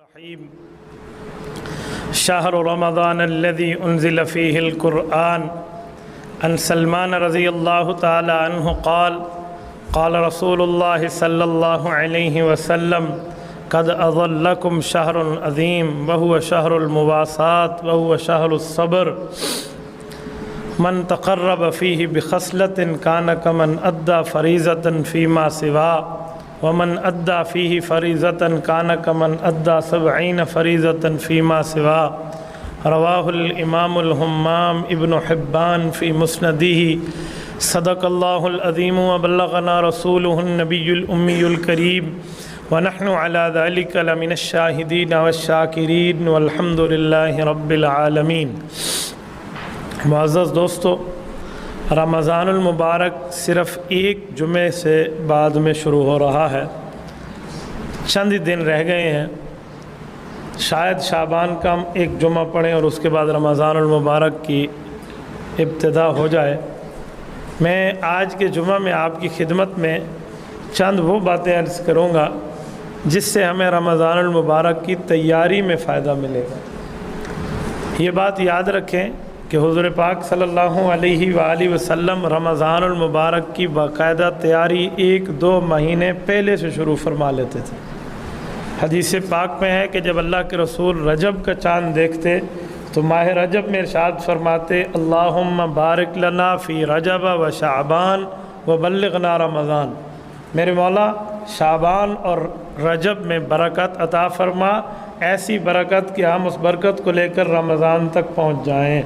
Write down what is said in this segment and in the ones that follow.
الرحيم شهر رمضان الذي أنزل فيه القرآن عن سلمان رضي الله تعالى عنه قال قال رسول الله صلى الله عليه وسلم قد أظلكم شهر عظيم وهو شهر المواساة وهو شهر الصبر من تقرب فيه بخصلة كان كمن أدى فريضة فيما سواه ومن أدى فيه فريضة كان كمن أدى 70 فريضة فيما سواه رواه الإمام الهمام ابن حبان في مسنده صدق الله العظيم وبلغنا رسوله النبي الأمي الكريم ونحن على ذلك لمن الشاهدين والشاكرين والحمد لله رب العالمين۔ معزز دوستو، رمضان المبارک صرف ایک جمعے سے بعد میں شروع ہو رہا ہے، چند ہی دن رہ گئے ہیں، شاید شعبان کا ہم ایک جمعہ پڑھیں اور اس کے بعد رمضان المبارک کی ابتدا ہو جائے۔ میں آج کے جمعہ میں آپ کی خدمت میں چند وہ باتیں عرض کروں گا جس سے ہمیں رمضان المبارک کی تیاری میں فائدہ ملے گا۔ یہ بات یاد رکھیں کہ حضور پاک صلی اللہ علیہ وآلہ وسلم رمضان المبارک کی باقاعدہ تیاری 1-2 مہینے پہلے سے شروع فرما لیتے تھے۔ حدیث پاک میں ہے کہ جب اللہ کے رسول رجب کا چاند دیکھتے تو ماہ رجب میں ارشاد فرماتے اللہم بارک لنا فی رجب و شعبان و بلغنا رمضان، میرے مولا شعبان اور رجب میں برکت عطا فرما، ایسی برکت کہ ہم اس برکت کو لے کر رمضان تک پہنچ جائیں۔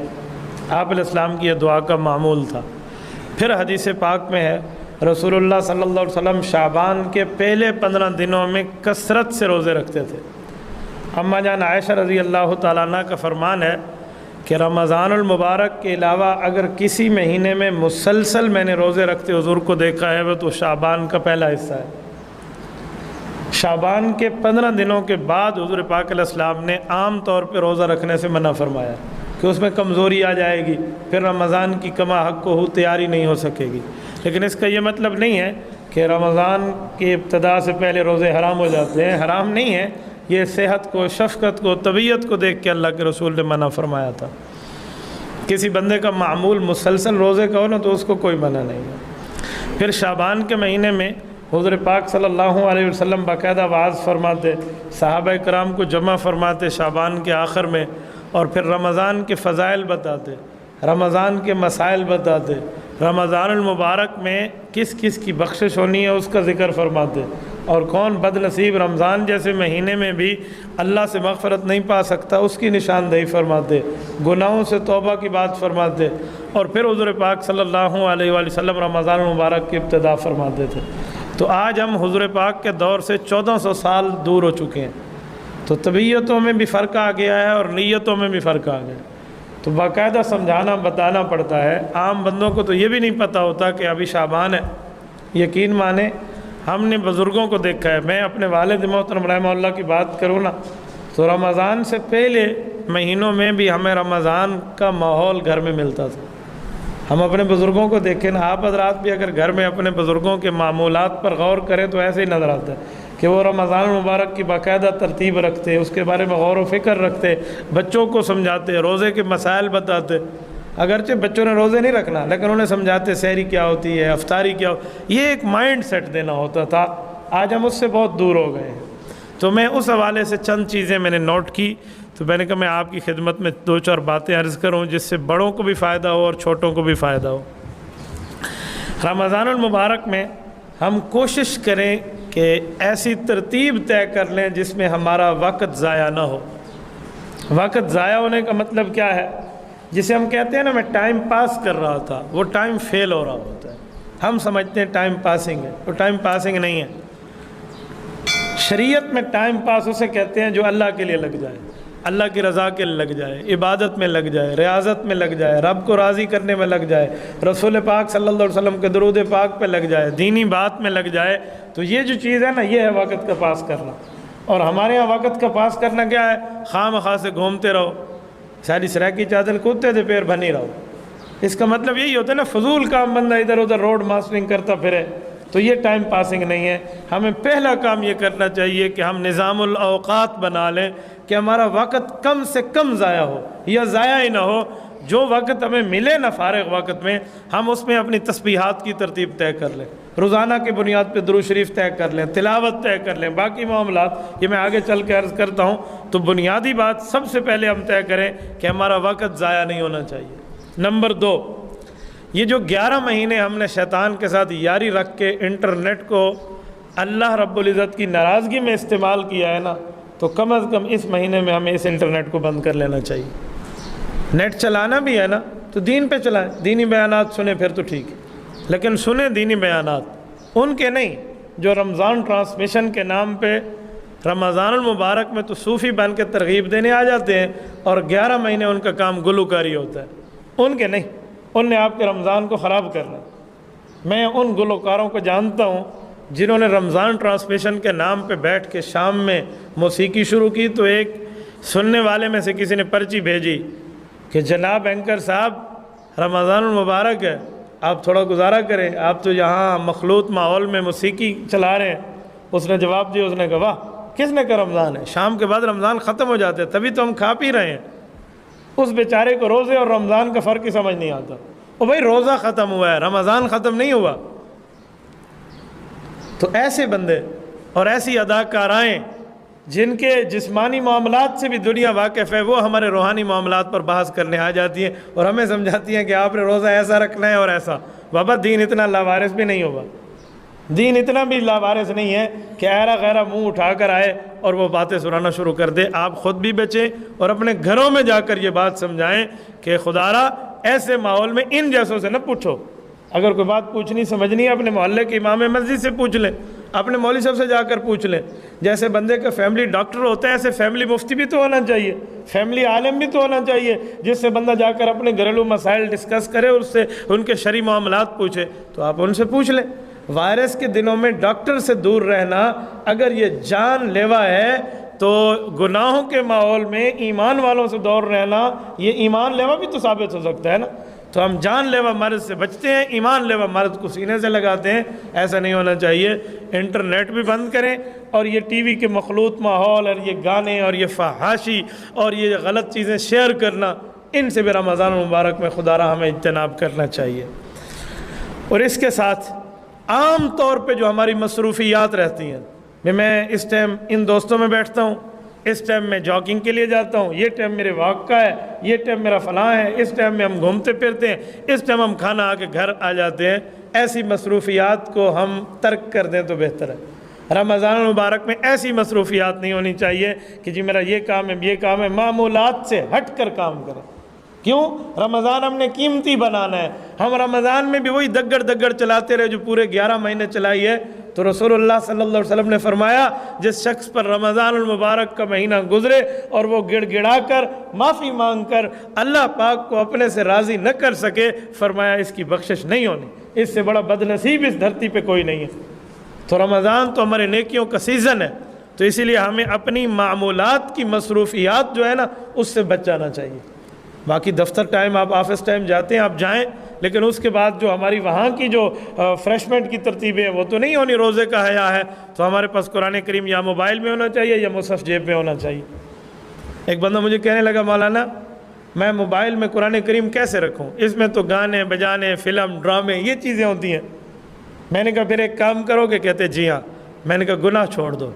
آپ علیہ السلام کی یہ دعا کا معمول تھا۔ پھر حدیث پاک میں ہے رسول اللہ صلی اللہ علیہ وسلم شعبان کے پہلے 15 دنوں میں کثرت سے روزے رکھتے تھے۔ اماں جان عائشہ رضی اللہ تعالیٰ عنہ کا فرمان ہے کہ رمضان المبارک کے علاوہ اگر کسی مہینے میں مسلسل میں نے روزے رکھتے حضور کو دیکھا ہے وہ تو شعبان کا پہلا حصہ ہے۔ شعبان کے 15 دنوں کے بعد حضور پاک علیہ السلام نے عام طور پہ روزہ رکھنے سے منع فرمایا کہ اس میں کمزوری آ جائے گی، پھر رمضان کی کما حق کو تیاری نہیں ہو سکے گی۔ لیکن اس کا یہ مطلب نہیں ہے کہ رمضان کی ابتدا سے پہلے روزے حرام ہو جاتے ہیں، حرام نہیں ہے، یہ صحت کو، شفقت کو، طبیعت کو دیکھ کے اللہ کے رسول نے منع فرمایا تھا۔ کسی بندے کا معمول مسلسل روزے کا ہو نا تو اس کو کوئی منع نہیں ہے۔ پھر شعبان کے مہینے میں حضور پاک صلی اللہ علیہ وسلم باقاعدہ وعظ فرماتے، صحابہ کرام کو جمع فرماتے شعبان کے آخر میں، اور پھر رمضان کے فضائل بتاتے، رمضان کے مسائل بتاتے، رمضان المبارک میں کس کس کی بخشش ہونی ہے اس کا ذکر فرماتے، اور کون بد نصیب رمضان جیسے مہینے میں بھی اللہ سے مغفرت نہیں پا سکتا اس کی نشاندہی فرماتے، گناہوں سے توبہ کی بات فرماتے، اور پھر حضور پاک صلی اللہ علیہ وآلہ وسلم رمضان المبارک کی ابتدا فرماتے تھے۔ تو آج ہم حضور پاک کے دور سے 1400 سال دور ہو چکے ہیں، تو طبیعتوں میں بھی فرق آ گیا ہے اور نیتوں میں بھی فرق آ گیا ہے، تو باقاعدہ سمجھانا بتانا پڑتا ہے۔ عام بندوں کو تو یہ بھی نہیں پتہ ہوتا کہ ابھی شعبان ہے۔ یقین مانیں ہم نے بزرگوں کو دیکھا ہے، میں اپنے والد محترم رحمہ اللہ کی بات کروں نا تو رمضان سے پہلے مہینوں میں بھی ہمیں رمضان کا ماحول گھر میں ملتا تھا۔ ہم اپنے بزرگوں کو دیکھیں نا، آپ حضرات بھی اگر گھر میں اپنے بزرگوں کے معمولات پر غور کریں تو ایسے ہی نظر آتا ہے کہ وہ رمضان المبارک کی باقاعدہ ترتیب رکھتے، اس کے بارے میں غور و فکر رکھتے، بچوں کو سمجھاتے، روزے کے مسائل بتاتے۔ اگرچہ بچوں نے روزے نہیں رکھنا لیکن انہیں سمجھاتے سحری کیا ہوتی ہے، افطاری کیا یہ ایک مائنڈ سیٹ دینا ہوتا تھا۔ آج ہم اس سے بہت دور ہو گئے ہیں۔ تو میں اس حوالے سے چند چیزیں میں نے نوٹ کی، تو میں نے کہا میں آپ کی خدمت میں 2-4 باتیں عرض کروں جس سے بڑوں کو بھی فائدہ ہو اور چھوٹوں کو بھی فائدہ ہو۔ رمضان المبارک میں ہم کوشش کریں کہ ایسی ترتیب طے کر لیں جس میں ہمارا وقت ضائع نہ ہو۔ وقت ضائع ہونے کا مطلب کیا ہے؟ جسے ہم کہتے ہیں نا میں ٹائم پاس کر رہا تھا، وہ ٹائم فیل ہو رہا ہوتا ہے۔ ہم سمجھتے ہیں ٹائم پاسنگ ہے، وہ ٹائم پاسنگ نہیں ہے۔ شریعت میں ٹائم پاس اسے کہتے ہیں جو اللہ کے لیے لگ جائے، اللہ کی رضا کے لیے لگ جائے، عبادت میں لگ جائے، ریاضت میں لگ جائے، رب کو راضی کرنے میں لگ جائے، رسول پاک صلی اللہ علیہ وسلم کے درود پاک پہ لگ جائے، دینی بات میں لگ جائے۔ تو یہ جو چیز ہے نا یہ ہے وقت کا پاس کرنا۔ اور ہمارے یہاں وقت کا پاس کرنا کیا ہے؟ خواہ مخواہ سے گھومتے رہو، ساری سرح کی چادر کودتے تھے پیر بنی رہو۔ اس کا مطلب یہی ہوتا ہے نا، فضول کام بندہ ادھر ادھر روڈ ماسٹرنگ کرتا پھرے، تو یہ ٹائم پاسنگ نہیں ہے۔ ہمیں پہلا کام یہ کرنا چاہیے کہ ہم نظام الاوقات بنا لیں کہ ہمارا وقت کم سے کم ضائع ہو یا ضائع ہی نہ ہو۔ جو وقت ہمیں ملے نا فارغ وقت میں، ہم اس میں اپنی تسبیحات کی ترتیب طے کر لیں، روزانہ کی بنیاد پہ درود شریف طے کر لیں، تلاوت طے کر لیں، باقی معاملات یہ میں آگے چل کے عرض کرتا ہوں۔ تو بنیادی بات سب سے پہلے ہم طے کریں کہ ہمارا وقت ضائع نہیں ہونا چاہیے۔ نمبر 2، یہ جو 11 مہینے ہم نے شیطان کے ساتھ یاری رکھ کے انٹرنیٹ کو اللہ رب العزت کی ناراضگی میں استعمال کیا ہے نا، تو کم از کم اس مہینے میں ہمیں اس انٹرنیٹ کو بند کر لینا چاہیے۔ نیٹ چلانا بھی ہے نا تو دین پہ چلائیں، دینی بیانات سنیں پھر تو ٹھیک ہے، لیکن سنیں دینی بیانات ان کے نہیں جو رمضان ٹرانسمیشن کے نام پہ رمضان المبارک میں تو صوفی بن کے ترغیب دینے آ جاتے ہیں اور 11 مہینے ان کا کام گلوکاری ہوتا ہے۔ ان کے نہیں، ان نے آپ کے رمضان کو خراب کرنا۔ میں ان گلوکاروں کو جانتا ہوں جنہوں نے رمضان ٹرانسمیشن کے نام پہ بیٹھ کے شام میں موسیقی شروع کی، تو ایک سننے والے میں سے کسی نے پرچی بھیجی کہ جناب اینکر صاحب رمضان المبارک ہے، آپ تھوڑا گزارا کریں، آپ تو یہاں مخلوط ماحول میں موسیقی چلا رہے ہیں۔ اس نے جواب دیا، اس نے کہا واہ کس نے کہا رمضان ہے، شام کے بعد رمضان ختم ہو جاتے ہیں، تبھی تو ہم کھا پی رہے ہیں۔ اس بیچارے کو روزے اور رمضان کا فرق ہی سمجھ نہیں آتا۔ او بھائی روزہ ختم ہوا ہے، رمضان ختم نہیں ہوا۔ تو ایسے بندے اور ایسی اداکارائیں جن کے جسمانی معاملات سے بھی دنیا واقف ہے، وہ ہمارے روحانی معاملات پر بحث کرنے آ جاتی ہیں اور ہمیں سمجھاتی ہیں کہ آپ نے روزہ ایسا رکھنا ہے اور ایسا۔ بابا دین اتنا لاوارث بھی نہیں ہوگا، دین اتنا بھی لاوارث نہیں ہے کہ ایرا غیرہ منہ اٹھا کر آئے اور وہ باتیں سنانا شروع کر دے۔ آپ خود بھی بچیں اور اپنے گھروں میں جا کر یہ بات سمجھائیں کہ خدارا ایسے ماحول میں ان جیسوں سے نہ پوچھو۔ اگر کوئی بات پوچھنی سمجھنی ہے اپنے محلے کے امام مسجد سے پوچھ لیں، اپنے مولوی صاحب سے جا کر پوچھ لیں۔ جیسے بندے کا فیملی ڈاکٹر ہوتا ہے ایسے فیملی مفتی بھی تو ہونا چاہیے، فیملی عالم بھی تو ہونا چاہیے، جس سے بندہ جا کر اپنے گھریلو مسائل ڈسکس کرے اور اس سے ان کے شرعی معاملات پوچھے۔ تو آپ ان سے پوچھ لیں۔ وائرس کے دنوں میں ڈاکٹر سے دور رہنا اگر یہ جان لیوا ہے تو گناہوں کے ماحول میں ایمان والوں سے دور رہنا یہ ایمان لیوا بھی تو ثابت ہو سکتا ہے نا۔ تو ہم جان لیوا مرض سے بچتے ہیں، ایمان لیوا مرض کو سینے سے لگاتے ہیں۔ ایسا نہیں ہونا چاہیے۔ انٹرنیٹ بھی بند کریں اور یہ ٹی وی کے مخلوط ماحول اور یہ گانے اور یہ فحاشی اور یہ غلط چیزیں شیئر کرنا، ان سے بھی رمضان المبارک میں خدارا ہمیں اجتناب کرنا چاہیے۔ اور اس کے ساتھ عام طور پہ جو ہماری مصروفیات رہتی ہیں، میں اس ٹائم ان دوستوں میں بیٹھتا ہوں، اس ٹائم میں جاگنگ کے لیے جاتا ہوں، یہ ٹائم میرے واک کا ہے، یہ ٹائم میرا فلاں ہے، اس ٹائم میں ہم گھومتے پھرتے ہیں، اس ٹائم ہم کھانا آ کے گھر آ جاتے ہیں۔ ایسی مصروفیات کو ہم ترک کر دیں تو بہتر ہے۔ رمضان المبارک میں ایسی مصروفیات نہیں ہونی چاہیے کہ جی میرا یہ کام ہے یہ کام ہے، معمولات سے ہٹ کر کام کریں۔ کیوں؟ رمضان ہم نے قیمتی بنانا ہے۔ ہم رمضان میں بھی وہی دگڑ چلاتے رہے جو پورے 11 مہینے چلائی ہے۔ تو رسول اللہ صلی اللہ علیہ وسلم نے فرمایا جس شخص پر رمضان المبارک کا مہینہ گزرے اور وہ گڑ گڑا کر معافی مانگ کر اللہ پاک کو اپنے سے راضی نہ کر سکے، فرمایا اس کی بخشش نہیں ہونی، اس سے بڑا بد نصیب اس دھرتی پہ کوئی نہیں ہے۔ تو رمضان تو ہمارے نیکیوں کا سیزن ہے، تو اسی لیے ہمیں اپنی معمولات کی مصروفیات جو ہے نا اس سے بچ جانا چاہیے۔ باقی دفتر ٹائم آپ آفس ٹائم جاتے ہیں آپ جائیں، لیکن اس کے بعد جو ہماری وہاں کی جو فریشمنٹ کی ترتیبیں ہیں وہ تو نہیں ہونی۔ روزے کا حیا ہے تو ہمارے پاس قرآن کریم یا موبائل میں ہونا چاہیے یا مصحف جیب میں ہونا چاہیے۔ ایک بندہ مجھے کہنے لگا مولانا میں موبائل میں قرآن کریم کیسے رکھوں، اس میں تو گانے بجانے فلم ڈرامے یہ چیزیں ہوتی ہیں۔ میں نے کہا پھر ایک کام کرو گے؟ کہتے جی ہاں۔ میں نے کہا گناہ چھوڑ دو۔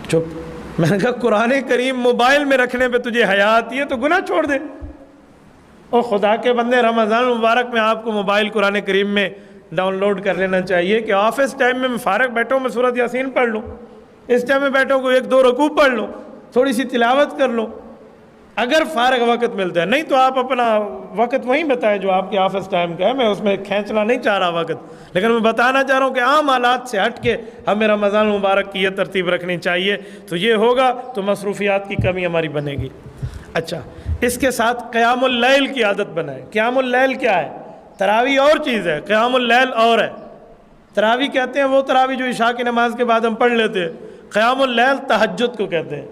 چپ۔ میں نے کہا قرآن کریم موبائل میں رکھنے پہ تجھے حیا آتی ہے تو گناہ چھوڑ دے۔ اور خدا کے بندے رمضان مبارک میں آپ کو موبائل قرآن کریم میں ڈاؤن لوڈ کر لینا چاہیے کہ آفس ٹائم میں فارغ بیٹھوں میں سورۃ یاسین پڑھ لوں، اس ٹائم میں بیٹھوں کو 1-2 رکوع پڑھ لوں، تھوڑی سی تلاوت کر لوں اگر فارغ وقت ملتا ہے۔ نہیں تو آپ اپنا وقت وہیں بتائیں جو آپ کے آفس ٹائم کا ہے، میں اس میں کھینچنا نہیں چاہ رہا وقت، لیکن میں بتانا چاہ رہا ہوں کہ عام حالات سے ہٹ کے ہمیں رمضان مبارک کی یہ ترتیب رکھنی چاہیے۔ تو یہ ہوگا تو مصروفیات کی کمی ہماری بنے گی۔ اچھا، اس کے ساتھ قیام اللیل کی عادت بنائیں۔ قیام اللیل کیا ہے؟ تراویح اور چیز ہے، قیام اللیل اور ہے۔ تراویح کہتے ہیں وہ تراویح جو عشاء کی نماز کے بعد ہم پڑھ لیتے ہیں، قیام اللیل تہجد کو کہتے ہیں۔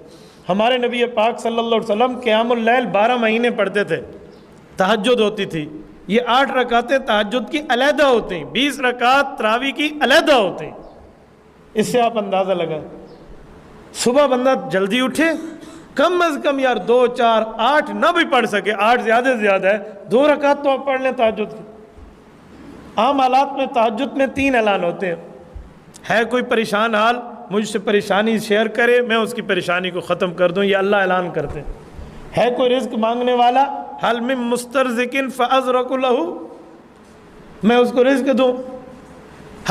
ہمارے نبی پاک صلی اللہ علیہ وسلم قیام اللیل 12 مہینے پڑھتے تھے، تہجد ہوتی تھی، یہ 8 رکعتیں تہجد کی علیحدہ ہوتے ہیں، 20 رکعت تراویح کی علیحدہ ہوتے ہیں۔ اس سے آپ اندازہ لگائیں، صبح بندہ جلدی اٹھے، کم از کم یار 2 4 8 نہ بھی پڑھ سکے، 8 زیادہ سے زیادہ ہے، 2 رکعت تو آپ پڑھ لیں تہجد کی۔ عام حالات میں تہجد میں 3 اعلان ہوتے ہیں۔ ہے کوئی پریشان حال، مجھ سے پریشانی شیئر کرے، میں اس کی پریشانی کو ختم کر دوں، یہ اللہ اعلان کرتے ہیں۔ ہے کوئی رزق مانگنے والا، حل من مسترزق فازرق لہ، میں اس کو رزق دوں۔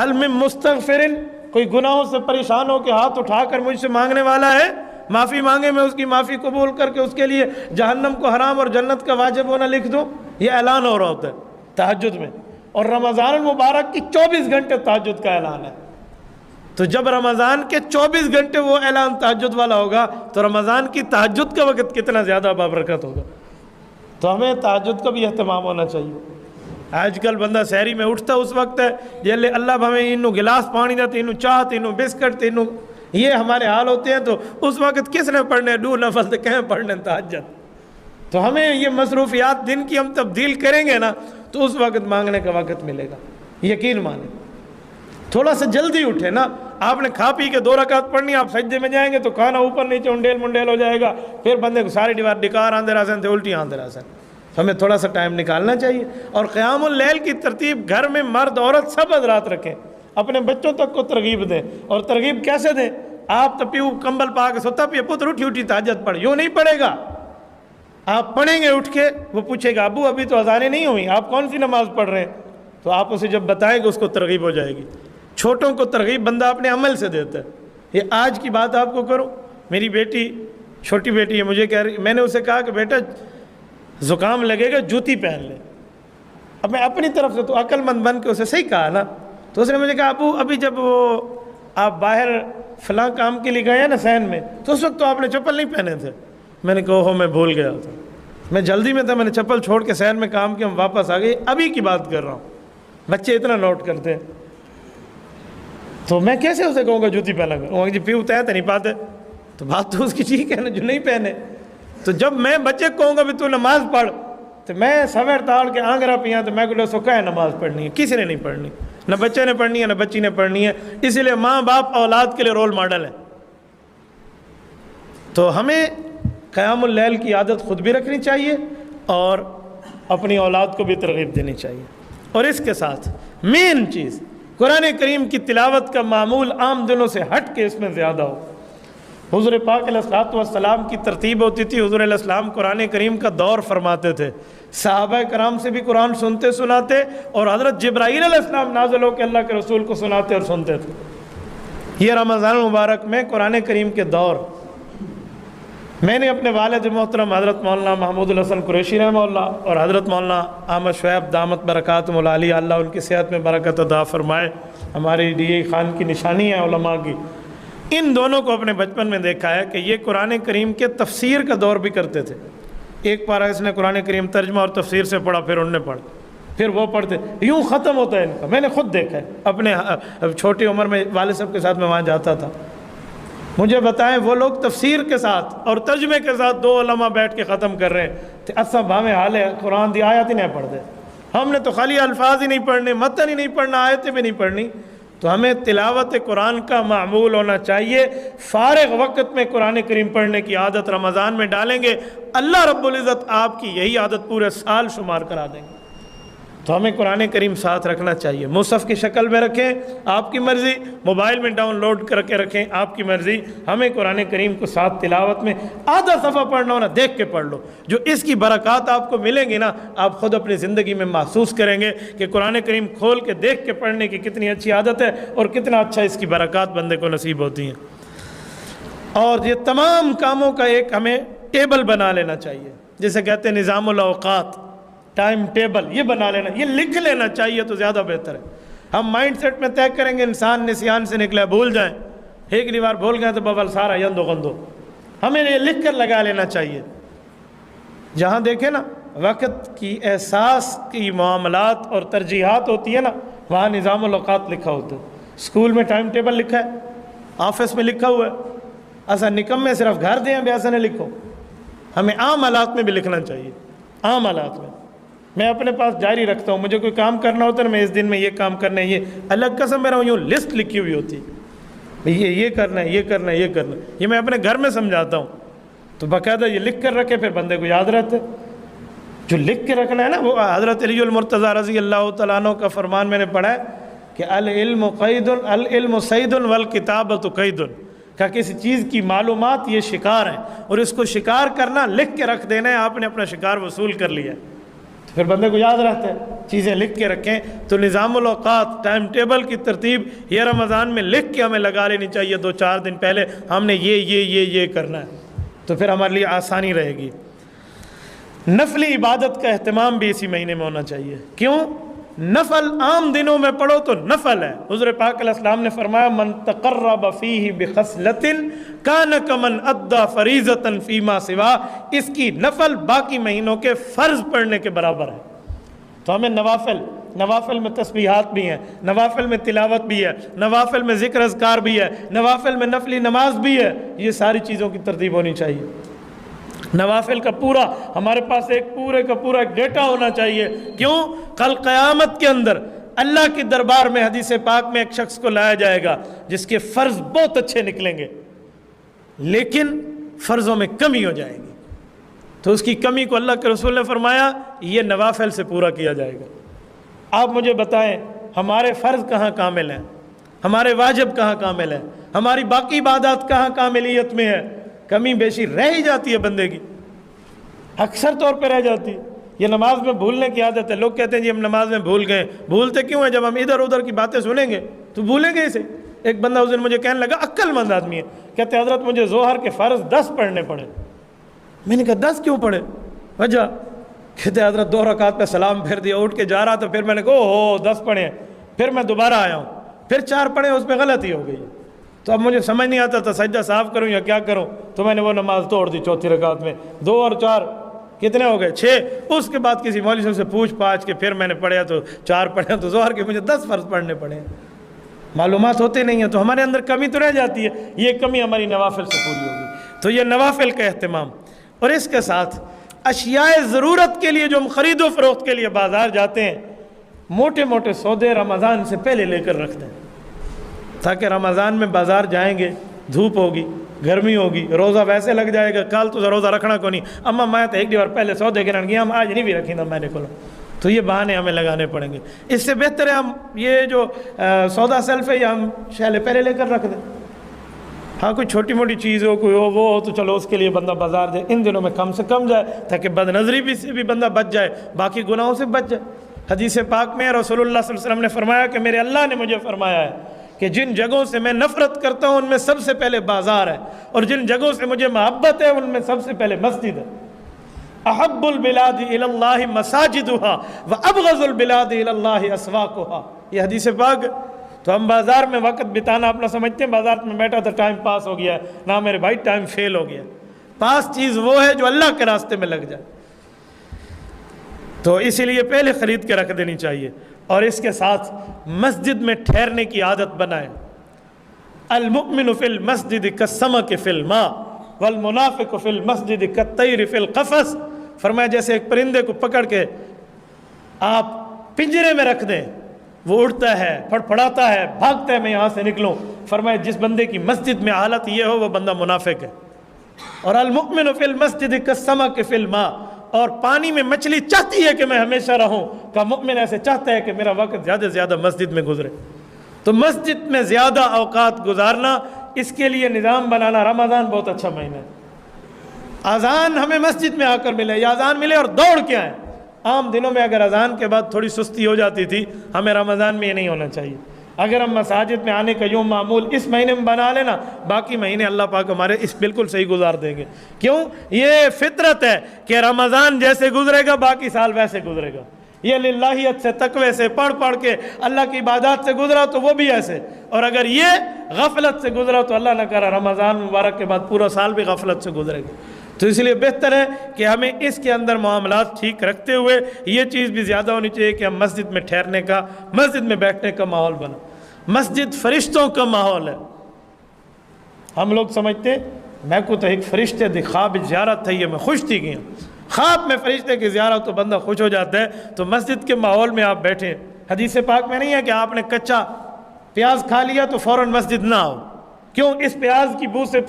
حل من مستغفر، کوئی گناہوں سے پریشان ہو کے ہاتھ اٹھا کر مجھ سے مانگنے والا ہے، معافی مانگے، میں اس کی معافی قبول کر کے اس کے لیے جہنم کو حرام اور جنت کا واجب ہونا لکھ دوں۔ یہ اعلان ہو رہا ہوتا ہے تہجد میں۔ اور رمضان المبارک کی 24 گھنٹے تہجد کا اعلان ہے۔ تو جب رمضان کے 24 گھنٹے وہ اعلان تہجد والا ہوگا تو رمضان کی تہجد کا وقت کتنا زیادہ بابرکت ہوگا۔ تو ہمیں تہجد کا بھی اہتمام ہونا چاہیے۔ آج کل بندہ سحری میں اٹھتا اس وقت ہے جیلے اللہ بھویں انہوں گلاس پانی دا تینوں چاہ تینوں بسکٹ تینوں، یہ ہمارے حال ہوتے ہیں۔ تو اس وقت کس نے پڑھنے دو نفل تو کہیں پڑھنے تہجد۔ تو ہمیں یہ مصروفیات دن کی ہم تبدیل کریں گے نا تو اس وقت مانگنے کا وقت ملے گا، یقین مانیں۔ تھوڑا سا جلدی اٹھے نا، آپ نے کھا پی کے 2 رکعت پڑھنی، آپ سجدے میں جائیں گے تو کھانا اوپر نیچے انڈیل منڈیل ہو جائے گا، پھر بندے کو ساری دیوار ڈکار آندے راسن تھے الٹی آندے راسن۔ ہمیں تھوڑا سا ٹائم نکالنا چاہیے۔ اور قیام اللیل کی ترتیب گھر میں مرد عورت سب حضرات رکھیں، اپنے بچوں تک کو ترغیب دیں۔ اور ترغیب کیسے دیں؟ آپ تو پیو کمبل پا کے سوتا پیے، پتر اٹھی اٹھی تہجد پڑھ، یوں نہیں پڑھے گا۔ آپ پڑھیں گے اٹھ کے، وہ پوچھے گا ابو ابھی تو اذانیں نہیں ہوئی، آپ کون سی نماز پڑھ رہے ہیں؟ تو آپ اسے جب بتائیں گے اس کو ترغیب ہو جائے گی۔ چھوٹوں کو ترغیب بندہ اپنے عمل سے دیتا ہے۔ یہ آج کی بات آپ کو کروں، میری بیٹی چھوٹی بیٹی ہے، مجھے کہہ رہی، میں نے اسے کہا کہ بیٹا زکام لگے گا جوتی پہن لے۔ اب میں اپنی طرف سے تو عقل مند بن کے اسے صحیح کہا نا، تو اس نے مجھے کہا ابو ابھی جب وہ آپ باہر فلاں کام کے لیے گئے ہیں نا سین میں، تو اس وقت تو آپ نے چپل نہیں پہنے تھے۔ میں نے کہا میں بھول گیا تھا، میں جلدی میں تھا، میں نے چپل چھوڑ کے سین میں کام کیا، ہم واپس آ گئے، ابھی کی بات کر رہا ہوں۔ بچے اتنا نوٹ کرتے ہیں، تو میں کیسے اسے کہوں گا جوتی پہنا گا؟ جی پیو تہ نہیں پاتے، تو بات تو اس کی ٹھیک ہے نا، جو نہیں پہنے۔ تو جب میں بچے کہوں گا بھی تو نماز پڑھ، تو میں سویر تاڑ کے آنگرا پیاں تو میں کو سکھا ہے نماز پڑھنی ہے، کسی نے نہیں پڑھنی، نہ بچے نے پڑھنی ہے نہ بچی نے پڑھنی ہے۔ اسی لیے ماں باپ اولاد کے لیے رول ماڈل ہے۔ تو ہمیں قیام اللیل کی عادت خود بھی رکھنی چاہیے اور اپنی اولاد کو بھی ترغیب دینی چاہیے۔ اور اس کے ساتھ مین چیز، قرآن کریم کی تلاوت کا معمول عام دنوں سے ہٹ کے اس میں زیادہ ہو۔ حضور پاک علیہ الصلوۃ والسلام کی ترتیب ہوتی تھی، حضور علیہ السلام قرآن کریم کا دور فرماتے تھے، صحابہ کرام سے بھی قرآن سنتے سناتے، اور حضرت جبرائیل علیہ السلام نازل ہو کے اللہ کے رسول کو سناتے اور سنتے تھے۔ یہ رمضان المبارک میں قرآن کریم کے دور، میں نے اپنے والد محترم حضرت مولانا محمود الحسن قریشی رحمہ اللہ اور حضرت مولانا احمد شعیب دامت برکاتہم العالیہ، اللہ ان کی صحت میں برکت عطا فرمائے، ہماری ڈی خان کی نشانی ہے علماء کی، ان دونوں کو اپنے بچپن میں دیکھا ہے کہ یہ قرآن کریم کے تفسیر کا دور بھی کرتے تھے۔ ایک پارہ اس نے قرآن کریم ترجمہ اور تفسیر سے پڑھا، پھر انہوں نے پڑھا، پھر وہ پڑھتے، یوں ختم ہوتا ہے ان کا۔ میں نے خود دیکھا ہے اپنے چھوٹی عمر میں، والد صاحب کے ساتھ میں وہاں جاتا تھا، مجھے بتائیں وہ لوگ تفسیر کے ساتھ اور ترجمے کے ساتھ 2 علماء بیٹھ کے ختم کر رہے ہیں۔ اصلا بھامے حال ہے قرآن دی آیت ہی نہیں پڑھتے، ہم نے تو خالی الفاظ ہی نہیں پڑھنے، متن ہی نہیں پڑھنا، آیتیں بھی نہیں پڑھنی۔ تو ہمیں تلاوت قرآن کا معمول ہونا چاہیے۔ فارغ وقت میں قرآن کریم پڑھنے کی عادت رمضان میں ڈالیں گے، اللہ رب العزت آپ کی یہی عادت پورے سال شمار کرا دیں گے۔ تو ہمیں قرآن کریم ساتھ رکھنا چاہیے، مصحف کی شکل میں رکھیں آپ کی مرضی، موبائل میں ڈاؤن لوڈ کر کے رکھیں آپ کی مرضی، ہمیں قرآن کریم کو ساتھ تلاوت میں آدھا صفحہ پڑھنا ہونا دیکھ کے پڑھ لو، جو اس کی برکات آپ کو ملیں گی نا، آپ خود اپنی زندگی میں محسوس کریں گے کہ قرآن کریم کھول کے دیکھ کے پڑھنے کی کتنی اچھی عادت ہے اور کتنا اچھا اس کی برکات بندے کو نصیب ہوتی ہیں۔ اور یہ تمام کاموں کا ایک ہمیں ٹیبل بنا لینا چاہیے، جسے کہتے ہیں نظام الاوقات، ٹائم ٹیبل، یہ بنا لینا، یہ لکھ لینا چاہیے تو زیادہ بہتر ہے۔ ہم مائنڈ سیٹ میں طے کریں گے انسان نسیان سے نکلا، بھول جائیں، ایک بار بھول گئے تو ببل سارا یندو غندو، ہمیں یہ لکھ کر لگا لینا چاہیے۔ جہاں دیکھیں نا وقت کی احساس کی معاملات اور ترجیحات ہوتی ہے نا، وہاں نظام الاوقات لکھا ہوتا ہے۔ اسکول میں ٹائم ٹیبل لکھا ہے، آفس میں لکھا ہوا ہے، ایسا نکم میں صرف گھر دیں بھی ایسا نہ لکھو، ہمیں عام حالات میں بھی لکھنا چاہیے، عام حالات میں۔ میں اپنے پاس جاری رکھتا ہوں، مجھے کوئی کام کرنا ہوتا ہے نا، میں اس دن میں یہ کام کرنا ہے، یہ الگ قسم میرا یوں لسٹ لکھی ہوئی ہوتی ہے، یہ کرنا ہے، یہ کرنا ہے، یہ کرنا ہے، یہ میں اپنے گھر میں سمجھاتا ہوں، تو باقاعدہ یہ لکھ کر رکھے، پھر بندے کو یاد رہتا ہے۔ جو لکھ کے رکھنا ہے نا، وہ حضرت علی المرتضیٰ رضی اللہ تعالیٰ عنہ کا فرمان میں نے پڑھا ہے کہ العلم صید والکتابۃ قید، کہ کسی چیز کی معلومات یہ شکار ہیں، اور اس کو شکار کرنا لکھ کے رکھ دینا ہے، آپ نے اپنا شکار وصول کر لیا ہے، تو پھر بندے کو یاد رہتا ہے۔ چیزیں لکھ کے رکھیں، تو نظام الاوقات، ٹائم ٹیبل کی ترتیب یہ رمضان میں لکھ کے ہمیں لگا لینی چاہیے، 2-4 دن پہلے ہم نے یہ کرنا ہے، تو پھر ہمارے لیے آسانی رہے گی۔ نفلی عبادت کا اہتمام بھی اسی مہینے میں ہونا چاہیے۔ کیوں؟ نفل عام دنوں میں پڑھو تو نفل ہے، حضور پاک علیہ السلام نے فرمایا من تقرب فیہ بخصلۃ کان کمن ادی فریضۃ فیما سوا، اس کی نفل باقی مہینوں کے فرض پڑھنے کے برابر ہے۔ تو ہمیں نوافل میں تسبیحات بھی ہیں، نوافل میں تلاوت بھی ہے، نوافل میں ذکر اذکار بھی ہے، نوافل میں نفلی نماز بھی ہے، یہ ساری چیزوں کی ترتیب ہونی چاہیے۔ نوافل کا پورا ہمارے پاس ایک پورے کا پورا ڈیٹا ہونا چاہیے۔ کیوں؟ کل قیامت کے اندر اللہ کے دربار میں حدیث پاک میں ایک شخص کو لایا جائے گا جس کے فرض بہت اچھے نکلیں گے، لیکن فرضوں میں کمی ہو جائے گی، تو اس کی کمی کو اللہ کے رسول نے فرمایا یہ نوافل سے پورا کیا جائے گا۔ آپ مجھے بتائیں ہمارے فرض کہاں کامل ہیں، ہمارے واجب کہاں کامل ہیں، ہماری باقی عبادات کہاں کاملیت میں ہے؟ کمی بیشی رہ ہی جاتی ہے بندے کی، اکثر طور پہ رہ جاتی ہے۔ یہ نماز میں بھولنے کی عادت ہے، لوگ کہتے ہیں جی ہم نماز میں بھول گئے، بھولتے کیوں ہیں؟ جب ہم ادھر ادھر کی باتیں سنیں گے تو بھولیں گے اسے۔ ایک بندہ اس دن مجھے کہنے لگا، عقل مند آدمی ہے، کہتے ہیں حضرت مجھے ظہر کے فرض 10 پڑھنے پڑے۔ میں نے کہا 10 کیوں پڑھے؟ وجہ؟ کہتے ہیں حضرت 2 رکعت پہ سلام پھیر دیا، اٹھ کے جا رہا تو پھر میں نے کہا اوہ 10 پڑھے ہیں، پھر میں دوبارہ آیا ہوں، پھر 4 پڑھے، اس پہ غلطی ہو گئی۔ تو اب مجھے سمجھ نہیں آتا تھا سجدہ صاف کروں یا کیا کروں، تو میں نے وہ نماز توڑ دی 4تھی رکعت میں، 2 اور 4 کتنے ہو گئے؟ 6۔ اس کے بعد کسی مولوی صاحب سے پوچھ پاچھ کے پھر میں نے پڑھا تو 4 پڑھے، تو ظہر کے مجھے 10 فرض پڑھنے پڑے۔ معلومات ہوتے نہیں ہیں تو ہمارے اندر کمی تو رہ جاتی ہے، یہ کمی ہماری نوافل سے پوری ہوگی۔ تو یہ نوافل کا اہتمام، اور اس کے ساتھ اشیاء ضرورت کے لیے جو ہم خرید و فروخت کے لیے بازار جاتے ہیں، موٹے موٹے سودے رمضان سے پہلے لے کر رکھ دیں، تاکہ رمضان میں بازار جائیں گے، دھوپ ہوگی، گرمی ہوگی، روزہ ویسے لگ جائے گا، کل تو روزہ رکھنا کو نہیں، اما میں تو ایک 2 بار پہلے سودے گرن گیا، ہم آج نہیں بھی رکھیں گا میں نے کھولو، تو یہ بہانے ہمیں لگانے پڑیں گے۔ اس سے بہتر ہے ہم یہ جو سودا سیلف ہے یہ ہم شیلے پہلے لے کر رکھ دیں۔ ہاں کوئی چھوٹی موٹی چیز ہو، کوئی ہو، وہ ہو تو چلو اس کے لیے بندہ بازار جائے، ان دنوں میں کم سے کم جائے تاکہ بد نظری بھی سے بھی بندہ بچ جائے، باقی گناہوں سے بچ جائے۔ حدیث پاک میں رسول اللہ صلی اللہ علیہ وسلم نے فرمایا کہ میرے اللہ نے مجھے فرمایا ہے کہ جن جگہوں سے میں نفرت کرتا ہوں ان میں سب سے پہلے بازار ہے، اور جن جگہوں سے مجھے محبت ہے ان میں سب سے پہلے مسجد ہے۔ احب البلاد الی اللہ مساجدها وابغض البلاد الی اللہ اسواقها، یہ حدیث پاک۔ تو ہم بازار میں وقت بتانا اپنا سمجھتے ہیں، بازار میں بیٹھا تو ٹائم پاس ہو گیا ہے، نہ میرے بھائی ٹائم فیل ہو گیا۔ پاس چیز وہ ہے جو اللہ کے راستے میں لگ جائے، تو اسی لیے پہلے خرید کے رکھ دینی چاہیے۔ اور اس کے ساتھ مسجد میں ٹھہرنے کی عادت بنائیں۔ المؤمن فی المسجد کالسمک فی الماء والمنافق فی المسجد کالطیر فی القفص، فرمایا جیسے ایک پرندے کو پکڑ کے آپ پنجرے میں رکھ دیں، وہ اڑتا ہے، پھڑپھڑاتا ہے، بھاگتا ہے میں یہاں سے نکلوں، فرمایا جس بندے کی مسجد میں حالت یہ ہو وہ بندہ منافق ہے۔ اور المؤمن فی المسجد کالسمک فی الماء، اور پانی میں مچھلی چاہتی ہے کہ میں ہمیشہ رہوں، کا مؤمن ایسے چاہتا ہے کہ میرا وقت زیادہ سے زیادہ مسجد میں گزرے۔ تو مسجد میں زیادہ اوقات گزارنا، اس کے لیے نظام بنانا۔ رمضان بہت اچھا مہینہ ہے، اذان ہمیں مسجد میں آ کر ملے، یا اذان ملے اور دوڑ کے آئیں۔ عام دنوں میں اگر اذان کے بعد تھوڑی سستی ہو جاتی تھی، ہمیں رمضان میں یہ نہیں ہونا چاہیے۔ اگر ہم مساجد میں آنے کا یوں معمول اس مہینے میں بنا لینا، باقی مہینے اللہ پاک ہمارے اس بالکل صحیح گزار دیں گے۔ کیوں؟ یہ فطرت ہے کہ رمضان جیسے گزرے گا باقی سال ویسے گزرے گا۔ یہ للہیت سے، تقوی سے، پڑھ پڑھ کے اللہ کی عبادات سے گزرا تو وہ بھی ایسے، اور اگر یہ غفلت سے گزرا تو اللہ نہ کرا رمضان مبارک کے بعد پورا سال بھی غفلت سے گزرے گا۔ تو اس لیے بہتر ہے کہ ہمیں اس کے اندر معاملات ٹھیک رکھتے ہوئے یہ چیز بھی زیادہ ہونی چاہیے کہ ہم مسجد میں ٹھہرنے کا، مسجد میں بیٹھنے کا ماحول بنا۔ مسجد فرشتوں کا ماحول ہے۔ ہم لوگ سمجھتے میں کو تو ایک فرشتے دی خواب زیارت ہے، یہ میں خوش تھی گیا، خواب میں فرشتے کی زیارت تو بندہ خوش ہو جاتا ہے۔ تو مسجد کے ماحول میں آپ بیٹھیں، حدیث پاک میں نہیں ہے کہ آپ نے کچا پیاز کھا لیا تو فوراً مسجد نہ آؤ، کیوں؟ اس پیاز کی بو سے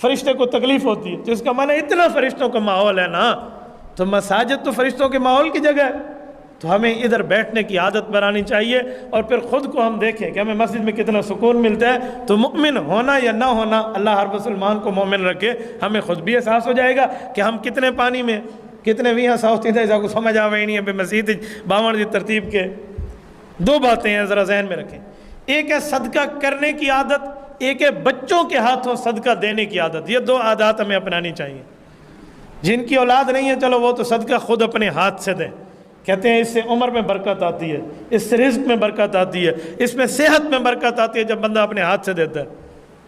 فرشتے کو تکلیف ہوتی ہے، تو اس کا معنی اتنا فرشتوں کا ماحول ہے نا، تو مساجد تو فرشتوں کے ماحول کی جگہ ہے، تو ہمیں ادھر بیٹھنے کی عادت بنانی چاہیے، اور پھر خود کو ہم دیکھیں کہ ہمیں مسجد میں کتنا سکون ملتا ہے۔ تو مؤمن ہونا یا نہ ہونا، اللہ ہر مسلمان کو مومن رکھے، ہمیں خود بھی احساس ہو جائے گا کہ ہم کتنے پانی میں، کتنے بھی ساؤتھی تھے، کو سمجھ آوے نہیں ہے پہ مسجد باون دی ترتیب کے۔ دو باتیں ہیں ذرا ذہن میں رکھیں، ایک ہے صدقہ کرنے کی عادت، ایک ہے بچوں کے ہاتھوں صدقہ دینے کی عادت۔ یہ دو عادات ہمیں اپنانی چاہیے۔ جن کی اولاد نہیں ہے چلو وہ تو صدقہ خود اپنے ہاتھ سے دیں، کہتے ہیں اس سے عمر میں برکت آتی ہے، اس سے رزق میں برکت آتی ہے، اس میں صحت میں برکت آتی ہے جب بندہ اپنے ہاتھ سے دیتا ہے۔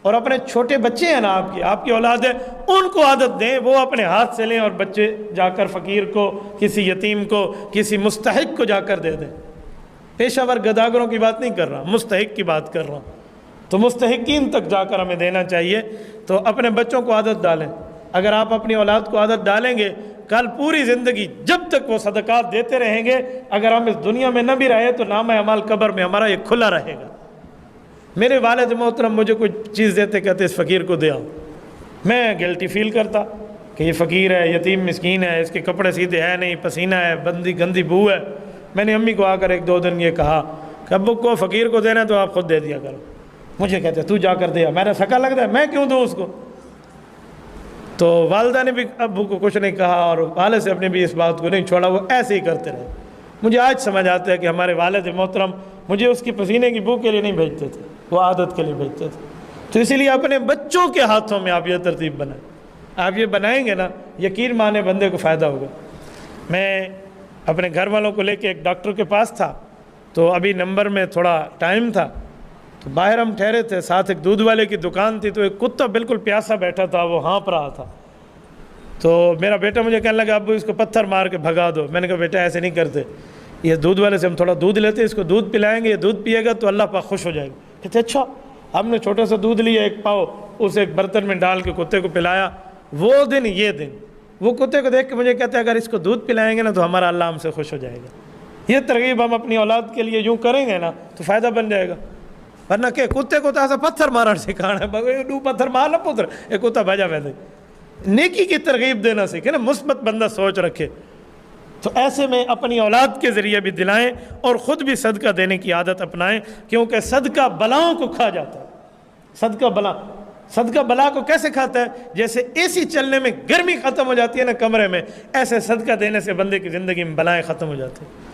اور اپنے چھوٹے بچے ہیں نا، آپ کی اولاد ہے، ان کو عادت دیں وہ اپنے ہاتھ سے لیں، اور بچے جا کر فقیر کو، کسی یتیم کو، کسی مستحق کو جا کر دے دیں۔ پیشہ ور گداگروں کی بات نہیں کر رہا، مستحق کی بات کر رہا ہوں۔ تو مستحقین تک جا کر ہمیں دینا چاہیے۔ تو اپنے بچوں کو عادت ڈالیں، اگر آپ اپنی اولاد کو عادت ڈالیں گے، کل پوری زندگی جب تک وہ صدقات دیتے رہیں گے، اگر ہم اس دنیا میں نہ بھی رہے تو نامہ اعمال قبر میں ہمارا یہ کھلا رہے گا۔ میرے والد محترم مجھے کوئی چیز دیتے، کہتے اس فقیر کو دے آؤ، میں گلٹی فیل کرتا کہ یہ فقیر ہے، یتیم مسکین ہے، اس کے کپڑے سیدھے ہے نہیں، پسینہ ہے، گندی بو ہے۔ میں نے امی کو آ کر ایک دو دن یہ کہا کہ ابو کو فقیر کو دینا ہے تو آپ خود دے دیا کرو۔ مجھے کہتے تو جا کر دیا، میرا سکا لگتا ہے، میں کیوں دوں اس کو؟ تو والدہ نے بھی ابو کو کچھ نہیں کہا، اور والد سے اپنے بھی اس بات کو نہیں چھوڑا، وہ ایسے ہی کرتے رہے۔ مجھے آج سمجھ آتا ہے کہ ہمارے والد محترم مجھے اس کی پسینے کی بو کے لیے نہیں بھیجتے تھے، وہ عادت کے لیے بھیجتے تھے۔ تو اسی لیے اپنے بچوں کے ہاتھوں میں آپ یہ ترتیب بنائیں، آپ یہ بنائیں گے نا، یقین مانے بندے کو فائدہ ہوگا۔ میں اپنے گھر والوں کو لے کے ایک ڈاکٹر کے پاس تھا، تو ابھی نمبر میں تھوڑا ٹائم تھا، تو باہر ہم ٹھہرے تھے، ساتھ ایک دودھ والے کی دکان تھی، تو ایک کتا بالکل پیاسا بیٹھا تھا، وہ ہانپ رہا تھا۔ تو میرا بیٹا مجھے کہنے لگا ابو اس کو پتھر مار کے بھگا دو۔ میں نے کہا بیٹا ایسے نہیں کرتے، یہ دودھ والے سے ہم تھوڑا دودھ لیتے، اس کو دودھ پلائیں گے، یہ دودھ پیے گا تو اللہ پاک خوش ہو جائے گا۔ کہتے اچھا۔ ہم نے چھوٹا سا دودھ لیا، ایک پاؤ، اسے ایک برتن میں ڈال کے کتے کو پلایا۔ وہ دن یہ دن وہ کتے کو دیکھ کے مجھے کہتے ہیں اگر اس کو دودھ پلائیں گے نا تو ہمارا اللہ ہم سے خوش ہو جائے گا۔ یہ ترغیب ہم اپنی اولاد کے لیے یوں کریں گے نا تو فائدہ بن جائے گا، ورنہ کہ کتے کو تو ایسا پتھر مارنا سکھانا ہے، دو پتھر مارنا پتر ایک کتا بھجا ویسے۔ نیکی کی ترغیب دینا سیکھے نا، مثبت بندہ سوچ رکھے۔ تو ایسے میں اپنی اولاد کے ذریعے بھی دلائیں، اور خود بھی صدقہ دینے کی عادت اپنائیں، کیونکہ صدقہ بلاؤں کو کھا جاتا ہے۔ صدقہ بلا کو کیسے کھاتا ہے؟ جیسے اے سی چلنے میں گرمی ختم ہو جاتی ہے نا کمرے میں، ایسے صدقہ دینے سے بندے کی زندگی میں بلائیں ختم ہو جاتی ہیں۔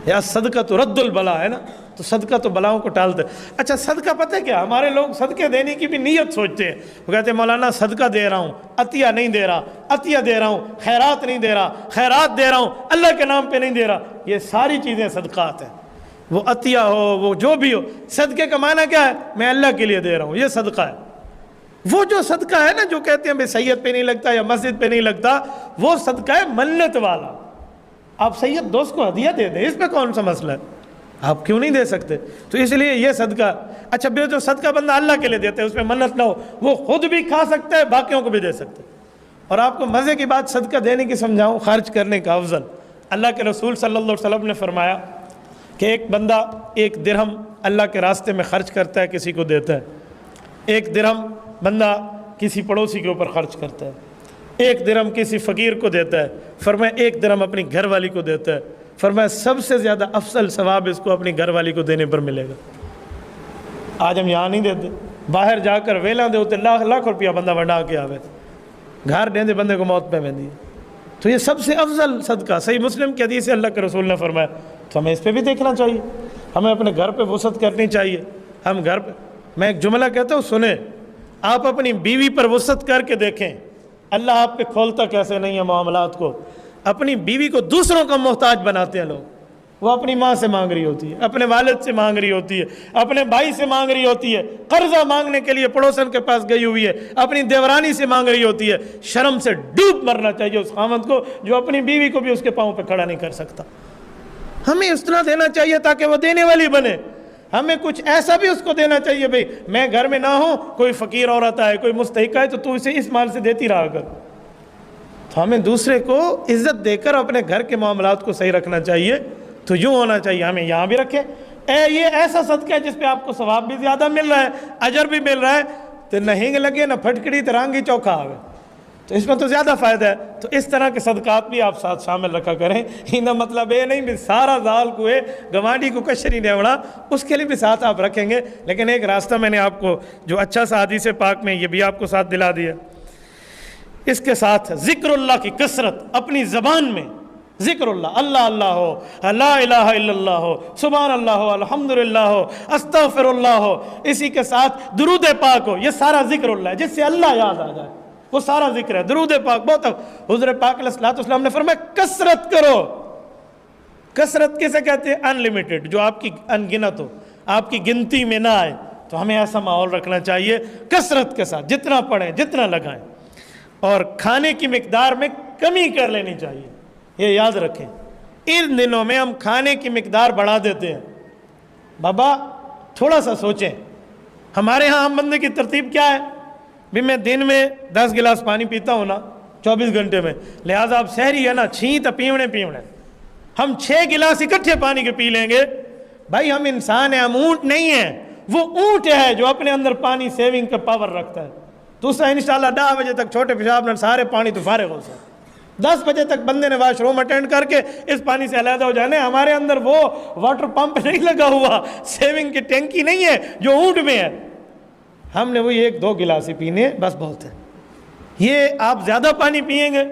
یا صدقہ تو رد البلا ہے نا، تو صدقہ تو بلاؤں کو ٹالتا ہے۔ اچھا صدقہ پتہ ہے کیا، ہمارے لوگ صدقے دینے کی بھی نیت سوچتے ہیں، وہ کہتے ہیں مولانا صدقہ دے رہا ہوں، عطیہ نہیں دے رہا، عطیہ دے رہا ہوں، خیرات نہیں دے رہا، خیرات دے رہا ہوں، اللہ کے نام پہ نہیں دے رہا۔ یہ ساری چیزیں صدقات ہیں، وہ عطیہ ہو، وہ جو بھی ہو، صدقے کا معنی کیا ہے؟ میں اللہ کے لیے دے رہا ہوں، یہ صدقہ ہے۔ وہ جو صدقہ ہے نا جو کہتے ہیں بھائی سید پہ نہیں لگتا یا مسجد پہ نہیں لگتا، وہ صدقہ ہے منت والا۔ آپ سید دوست کو ہدیہ دے دیں، اس پہ کون سا مسئلہ ہے؟ آپ کیوں نہیں دے سکتے؟ تو اس لیے یہ صدقہ۔ اچھا بے جو صدقہ بندہ اللہ کے لیے دیتے ہیں اس میں منت نہ ہو، وہ خود بھی کھا سکتا ہے، باقیوں کو بھی دے سکتے ہیں۔ اور آپ کو مزے کی بات صدقہ دینے کی سمجھاؤں، خرچ کرنے کا افضل۔ اللہ کے رسول صلی اللہ علیہ وسلم نے فرمایا کہ ایک بندہ 1 درہم اللہ کے راستے میں خرچ کرتا ہے، کسی کو دیتا ہے۔ 1 درہم بندہ کسی پڑوسی کے اوپر خرچ کرتا ہے، 1 درہم کسی فقیر کو دیتا ہے، فرمایا 1 درہم اپنی گھر والی کو دیتا ہے، فرمایا سب سے زیادہ افضل ثواب اس کو اپنی گھر والی کو دینے پر ملے گا۔ آج ہم یہاں نہیں دیتے، باہر جا کر ویلاں دے ہوتے لاکھ روپیہ بندہ بڑھا کے آوے، گھر دیں دے بندے کو موت پہ مہندی۔ تو یہ سب سے افضل صدقہ، صحیح مسلم کی حدیث ہے، اللہ کے رسول نے فرمایا۔ تو ہمیں اس پہ بھی دیکھنا چاہیے، ہمیں اپنے گھر پہ وسعت کرنی چاہیے۔ ہم گھر پہ، میں ایک جملہ کہتا ہوں سنیں، آپ اپنی بیوی پر وسعت کر کے دیکھیں اللہ آپ پہ کھولتا کیسے نہیں ہے معاملات کو۔ اپنی بیوی کو دوسروں کا محتاج بناتے ہیں لوگ، وہ اپنی ماں سے مانگ رہی ہوتی ہے، اپنے والد سے مانگ رہی ہوتی ہے، اپنے بھائی سے مانگ رہی ہوتی ہے، قرضہ مانگنے کے لیے پڑوسن کے پاس گئی ہوئی ہے، اپنی دیورانی سے مانگ رہی ہوتی ہے۔ شرم سے ڈوب مرنا چاہیے اس خاوند کو جو اپنی بیوی کو بھی اس کے پاؤں پہ کھڑا نہیں کر سکتا۔ ہمیں اس طرح دینا چاہیے تاکہ وہ دینے والی بنے۔ ہمیں کچھ ایسا بھی اس کو دینا چاہیے، بھئی میں گھر میں نہ ہوں، کوئی فقیر عورت آئے، کوئی مستحق آئے تو اسے اس مال سے دیتی رہا کر۔ تو ہمیں دوسرے کو عزت دے کر اپنے گھر کے معاملات کو صحیح رکھنا چاہیے. تو یوں ہونا چاہیے ہمیں یہاں بھی رکھیں. یہ ایسا صدقہ ہے جس پہ آپ کو ثواب بھی زیادہ مل رہا ہے, اجر بھی مل رہا ہے, تو نہ ہینگ لگے نہ پھٹکڑی ترانگی چوکھا آگے, تو اس میں تو زیادہ فائدہ ہے. تو اس طرح کے صدقات بھی آپ ساتھ شامل رکھا کریں. ان مطلب یہ نہیں بھی سارا زال کو گوانڈی کو کشری نیوڑا, اس کے لیے بھی ساتھ آپ رکھیں گے. لیکن ایک راستہ میں نے آپ کو جو اچھا سا حدیث پاک میں, یہ بھی آپ کو ساتھ دلا دیا. اس کے ساتھ ذکر اللہ کی کثرت, اپنی زبان میں ذکر اللہ, اللہ اللہ ہو, لا الہ الا اللہ ہو, سبحان اللہ ہو, الحمدللہ ہو, استغفر اللہ ہو, اسی کے ساتھ درود پاک ہو. یہ سارا ذکر اللہ ہے جس سے اللہ یاد آ جائے, وہ سارا ذکر ہے. درود پاک بہت, حضور پاک علیہ الصلوۃ والسلام نے فرمایا کثرت کرو. کثرت کسے کہتے ہیں؟ ان لمیٹڈ, جو آپ کی ان گنت ہو, آپ کی گنتی میں نہ آئے. تو ہمیں ایسا ماحول رکھنا چاہیے کثرت کے ساتھ, جتنا پڑھیں جتنا لگائیں. اور کھانے کی مقدار میں کمی کر لینی چاہیے, یہ یاد رکھیں. ان دنوں میں ہم کھانے کی مقدار بڑھا دیتے ہیں. بابا تھوڑا سا سوچیں, ہمارے ہاں ہم بندے کی ترتیب کیا ہے؟ بھی میں دن میں 10 گلاس پانی پیتا ہوں نا 24 گھنٹے میں, لہٰذا اب سحری ہے نا چھین تو پیونے, ہم 6 گلاس اکٹھے پانی کے پی لیں گے. بھائی ہم انسان ہیں, ہم اونٹ نہیں ہیں. وہ اونٹ ہے جو اپنے اندر پانی سیونگ کا پاور رکھتا ہے. دوسرا انشاءاللہ 10 بجے تک چھوٹے پیشاب میں سارے پانی تو فارغ ہو سکے. 10 بجے تک بندے نے واش روم اٹینڈ کر کے اس پانی سے علیحدہ ہو جانے. ہمارے اندر وہ واٹر پمپ نہیں لگا ہوا, سیونگ کی ٹینکی نہیں ہے جو اونٹ میں ہے. ہم نے وہی 1-2 گلاس ہی پینے, بس بہت ہے. یہ آپ زیادہ پانی پئیں گے,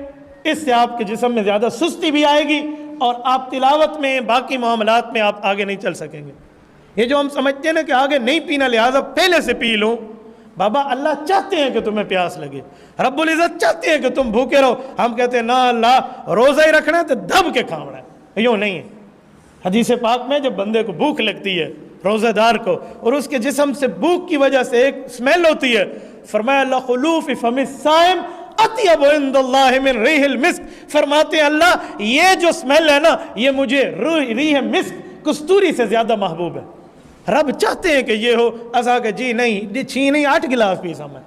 اس سے آپ کے جسم میں زیادہ سستی بھی آئے گی, اور آپ تلاوت میں باقی معاملات میں آپ آگے نہیں چل سکیں گے. یہ جو ہم سمجھتے ہیں نا کہ آگے نہیں پینا لہٰذا پہلے سے پی لوں, بابا اللہ چاہتے ہیں کہ تمہیں پیاس لگے, رب العزت چاہتے ہیں کہ تم بھوکے رہو. ہم کہتے ہیں نا اللہ روزہ ہی رکھنا ہے تو دب کے کھانا ہے, یوں نہیں ہے. حدیث پاک میں جب بندے کو بھوک لگتی ہے روزہ دار کو, اور اس کے جسم سے بھوک کی وجہ سے ایک اسمیل ہوتی ہے, فرمایا لخلوف فم الصائم اطیب عند اللہ من ریح المسک. فرماتے ہیں اللہ یہ جو اسمیل ہے نا یہ مجھے ریح مسک کستوری سے زیادہ محبوب ہے. رب چاہتے ہیں کہ یہ ہو, ایسا کہ جی نہیں 6 نہیں 8 گلاس پی سا میں.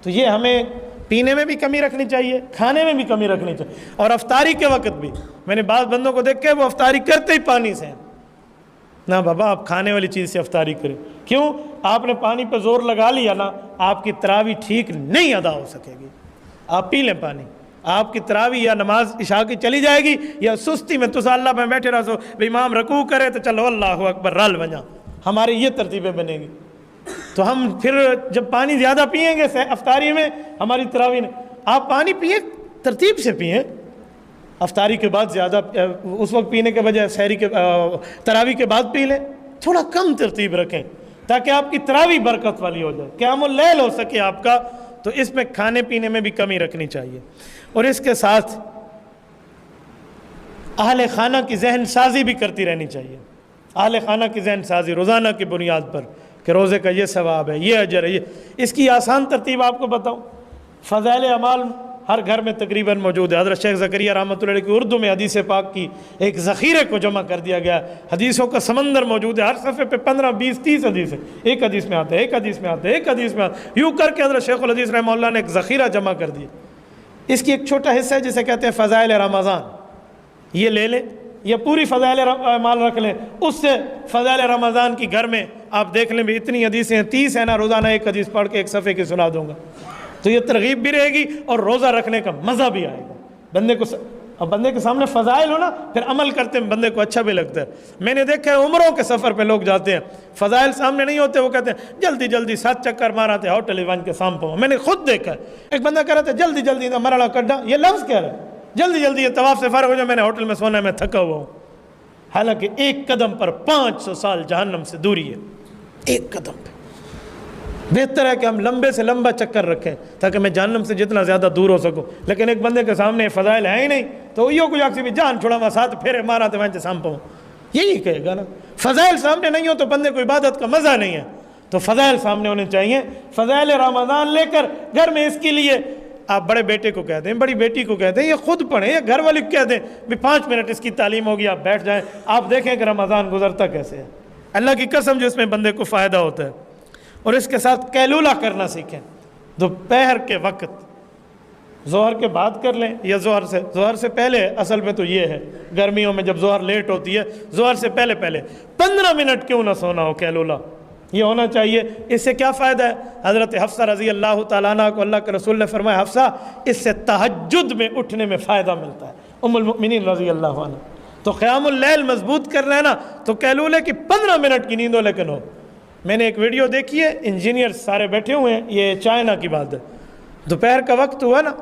تو یہ ہمیں پینے میں بھی کمی رکھنی چاہیے, کھانے میں بھی کمی رکھنی چاہیے. اور افطاری کے وقت بھی میں نے بعض بندوں کو دیکھ کے وہ افطاری کرتے ہی پانی سے, نہ بابا آپ کھانے والی چیز سے افطاری کریں. کیوں؟ آپ نے پانی پہ زور لگا لیا نا, آپ کی تراویح ٹھیک نہیں ادا ہو سکے گی. آپ پی لیں پانی, آپ کی تراویح یا نماز عشاء کی چلی جائے گی, یا سستی میں تو اللہ میں بیٹھے رہو, امام رکوع کرے تو چلو اللہ اکبر رل بجا, ہماری یہ ترتیبیں بنے گی. تو ہم پھر جب پانی زیادہ پئیں گے افطاری میں ہماری تراویح نہیں. آپ پانی پئیں ترتیب سے پئیں, افطاری کے بعد زیادہ اس وقت پینے کے بجائے سحری کے تراویح کے بعد پی لیں. تھوڑا کم ترتیب رکھیں تاکہ آپ کی تراویح برکت والی ہو جائے, قیام اللیل ہو سکے آپ کا. تو اس میں کھانے پینے میں بھی کمی رکھنی چاہیے. اور اس کے ساتھ اہل خانہ کی ذہن سازی بھی کرتی رہنی چاہیے. اہل خانہ کی ذہن سازی روزانہ کی بنیاد پر کہ روزے کا یہ ثواب ہے, یہ اجر ہے. یہ اس کی آسان ترتیب آپ کو بتاؤں. فضائل اعمال ہر گھر میں تقریباً موجود ہے. حضرت شیخ زکریا رحمۃ اللہ علیہ کی اردو میں حدیث پاک کی ایک ذخیرے کو جمع کر دیا گیا. حدیثوں کا سمندر موجود ہے, ہر صفحے پہ 15 20 30 حدیث ہے. ایک حدیث میں آتے ہیں, ایک حدیث میں آتے ہیں, ایک حدیث میں آتے ہیں, یوں کر کے حضرت شیخ الحدیث رحمہ اللہ نے ایک ذخیرہ جمع کر دیا. اس کی ایک چھوٹا حصہ ہے جسے کہتے ہیں فضائل رمضان. یہ لے لیں یا پوری فضائل اعمال رکھ لیں. اس سے فضائل رمضان کی گھر میں آپ دیکھ لیں بھی اتنی حدیثیں ہیں, 30 ہے نا, روزانہ ایک حدیث پڑھ کے ایک صفحے کی سنا دوں گا. تو یہ ترغیب بھی رہے گی اور روزہ رکھنے کا مزہ بھی آئے گا بندے کو. اب بندے کے سامنے فضائل ہو نا, پھر عمل کرتے ہیں بندے کو اچھا بھی لگتا ہے. میں نے دیکھا ہے عمروں کے سفر پہ لوگ جاتے ہیں, فضائل سامنے نہیں ہوتے, وہ کہتے ہیں جلدی جلدی 7 چکر مارا تھے ہوٹل ایوان کے سامنے. میں نے خود دیکھا ہے, ایک بندہ کہہ رہا تھا جلدی جلدی مرڑا کڈا, یہ لفظ کہہ رہا ہے جلدی جلدی یہ طواف سے فارغ ہو جائے, میں نے ہوٹل میں سونا ہے, میں تھکا ہوا ہوں. حالانکہ ایک قدم پر 500 سال جہنم سے دوری ہے, ایک قدم پہ. بہتر ہے کہ ہم لمبے سے لمبا چکر رکھیں تاکہ میں جہنم سے جتنا زیادہ دور ہو سکوں. لیکن ایک بندے کے سامنے فضائل ہیں ہی نہیں تو یہ کوئی آخری بھی جان چھوڑا ہوا 7 پھیرے مارا تو میں سام پاؤں, یہی کہے گا نا. فضائل سامنے نہیں ہو تو بندے کو عبادت کا مزہ نہیں ہے. تو فضائل سامنے ہونے چاہیے. فضائل رمضان لے کر گھر میں اس کے لیے آپ بڑے بیٹے کو کہہ دیں, بڑی بیٹی کو کہہ دیں, یہ خود پڑھیں, یا گھر والے کو کہہ دیں بھی 5 منٹ اس کی تعلیم ہوگی, آپ بیٹھ جائیں, آپ دیکھیں کہ رمضان گزرتا کیسے ہے. اللہ کی قسم جو اس میں بندے کو فائدہ ہوتا ہے. اور اس کے ساتھ قیلولہ کرنا سیکھیں. دوپہر کے وقت ظہر کے بعد کر لیں یا ظہر سے پہلے. اصل میں تو یہ ہے گرمیوں میں جب ظہر لیٹ ہوتی ہے ظہر سے پہلے 15 منٹ کیوں نہ سونا ہو قیلولہ یہ ہونا چاہیے. اس سے کیا فائدہ ہے؟ حضرت حفصہ رضی اللہ تعالیٰ عنہ کو اللہ کے رسول نے فرمایا حفصہ اس سے تہجد میں اٹھنے میں فائدہ ملتا ہے. ام المؤمنین رضی اللہ عنہ. تو قیام اللیل مضبوط کرنا ہے نا تو قیلولے کی 15 منٹ کی نیند ہو لیکن ہو. میں نے ایک ویڈیو دیکھی ہے انجینئر سارے بیٹھے ہوئے ہیں, یہ چائنا کی بات ہے, دوپہر کا وقت ہوا نا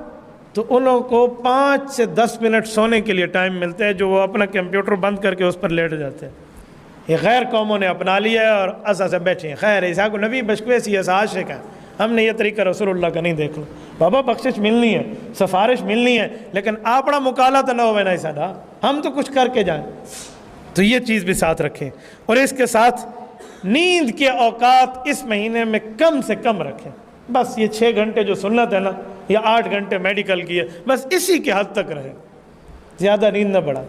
تو ان لوگوں کو 5 سے 10 منٹ سونے کے لیے ٹائم ملتا ہے جو وہ اپنا کمپیوٹر بند کر کے اس پر لیٹ جاتے ہیں. یہ غیر قوموں نے اپنا لیا ہے اور ایسا سے بیٹھے ہیں. خیر ایسا کو نبی بشکوے سی ایسا عاشق ہے, ہم نے یہ طریقہ رسول اللہ کا نہیں دیکھ لو. بابا بخشش ملنی ہے, سفارش ملنی ہے, لیکن اپنا مکالا تو نہ ہوئے نا ایسا نا, ہم تو کچھ کر کے جائیں. تو یہ چیز بھی ساتھ رکھیں اور اس کے ساتھ نیند کے اوقات اس مہینے میں کم سے کم رکھیں. بس یہ 6 گھنٹے جو سنت ہے نا یا 8 گھنٹے میڈیکل کی ہے بس اسی کے حد تک رہے, زیادہ نیند نہ بڑھا.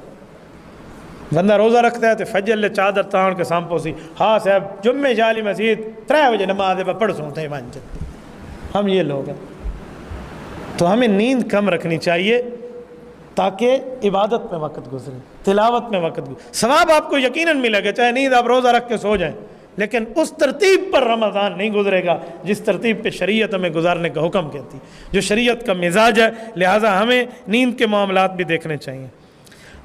بندہ روزہ رکھتا ہے تو فجر لے چادر تاڑ کے سامپو سی ہاں صاحب جمعے جالی مسجد 3 بجے نماز پڑھ سوتے ہیں مانچ. ہم یہ لوگ ہیں. تو ہمیں نیند کم رکھنی چاہیے تاکہ عبادت میں وقت گزرے, تلاوت میں وقت گزرے. ثواب آپ کو یقیناً ملے گا چاہے نیند آپ روزہ رکھ کے سو جائیں, لیکن اس ترتیب پر رمضان نہیں گزرے گا جس ترتیب پہ شریعت ہمیں گزارنے کا حکم کہتی, جو شریعت کا مزاج ہے. لہٰذا ہمیں نیند کے معاملات بھی دیکھنے چاہیے.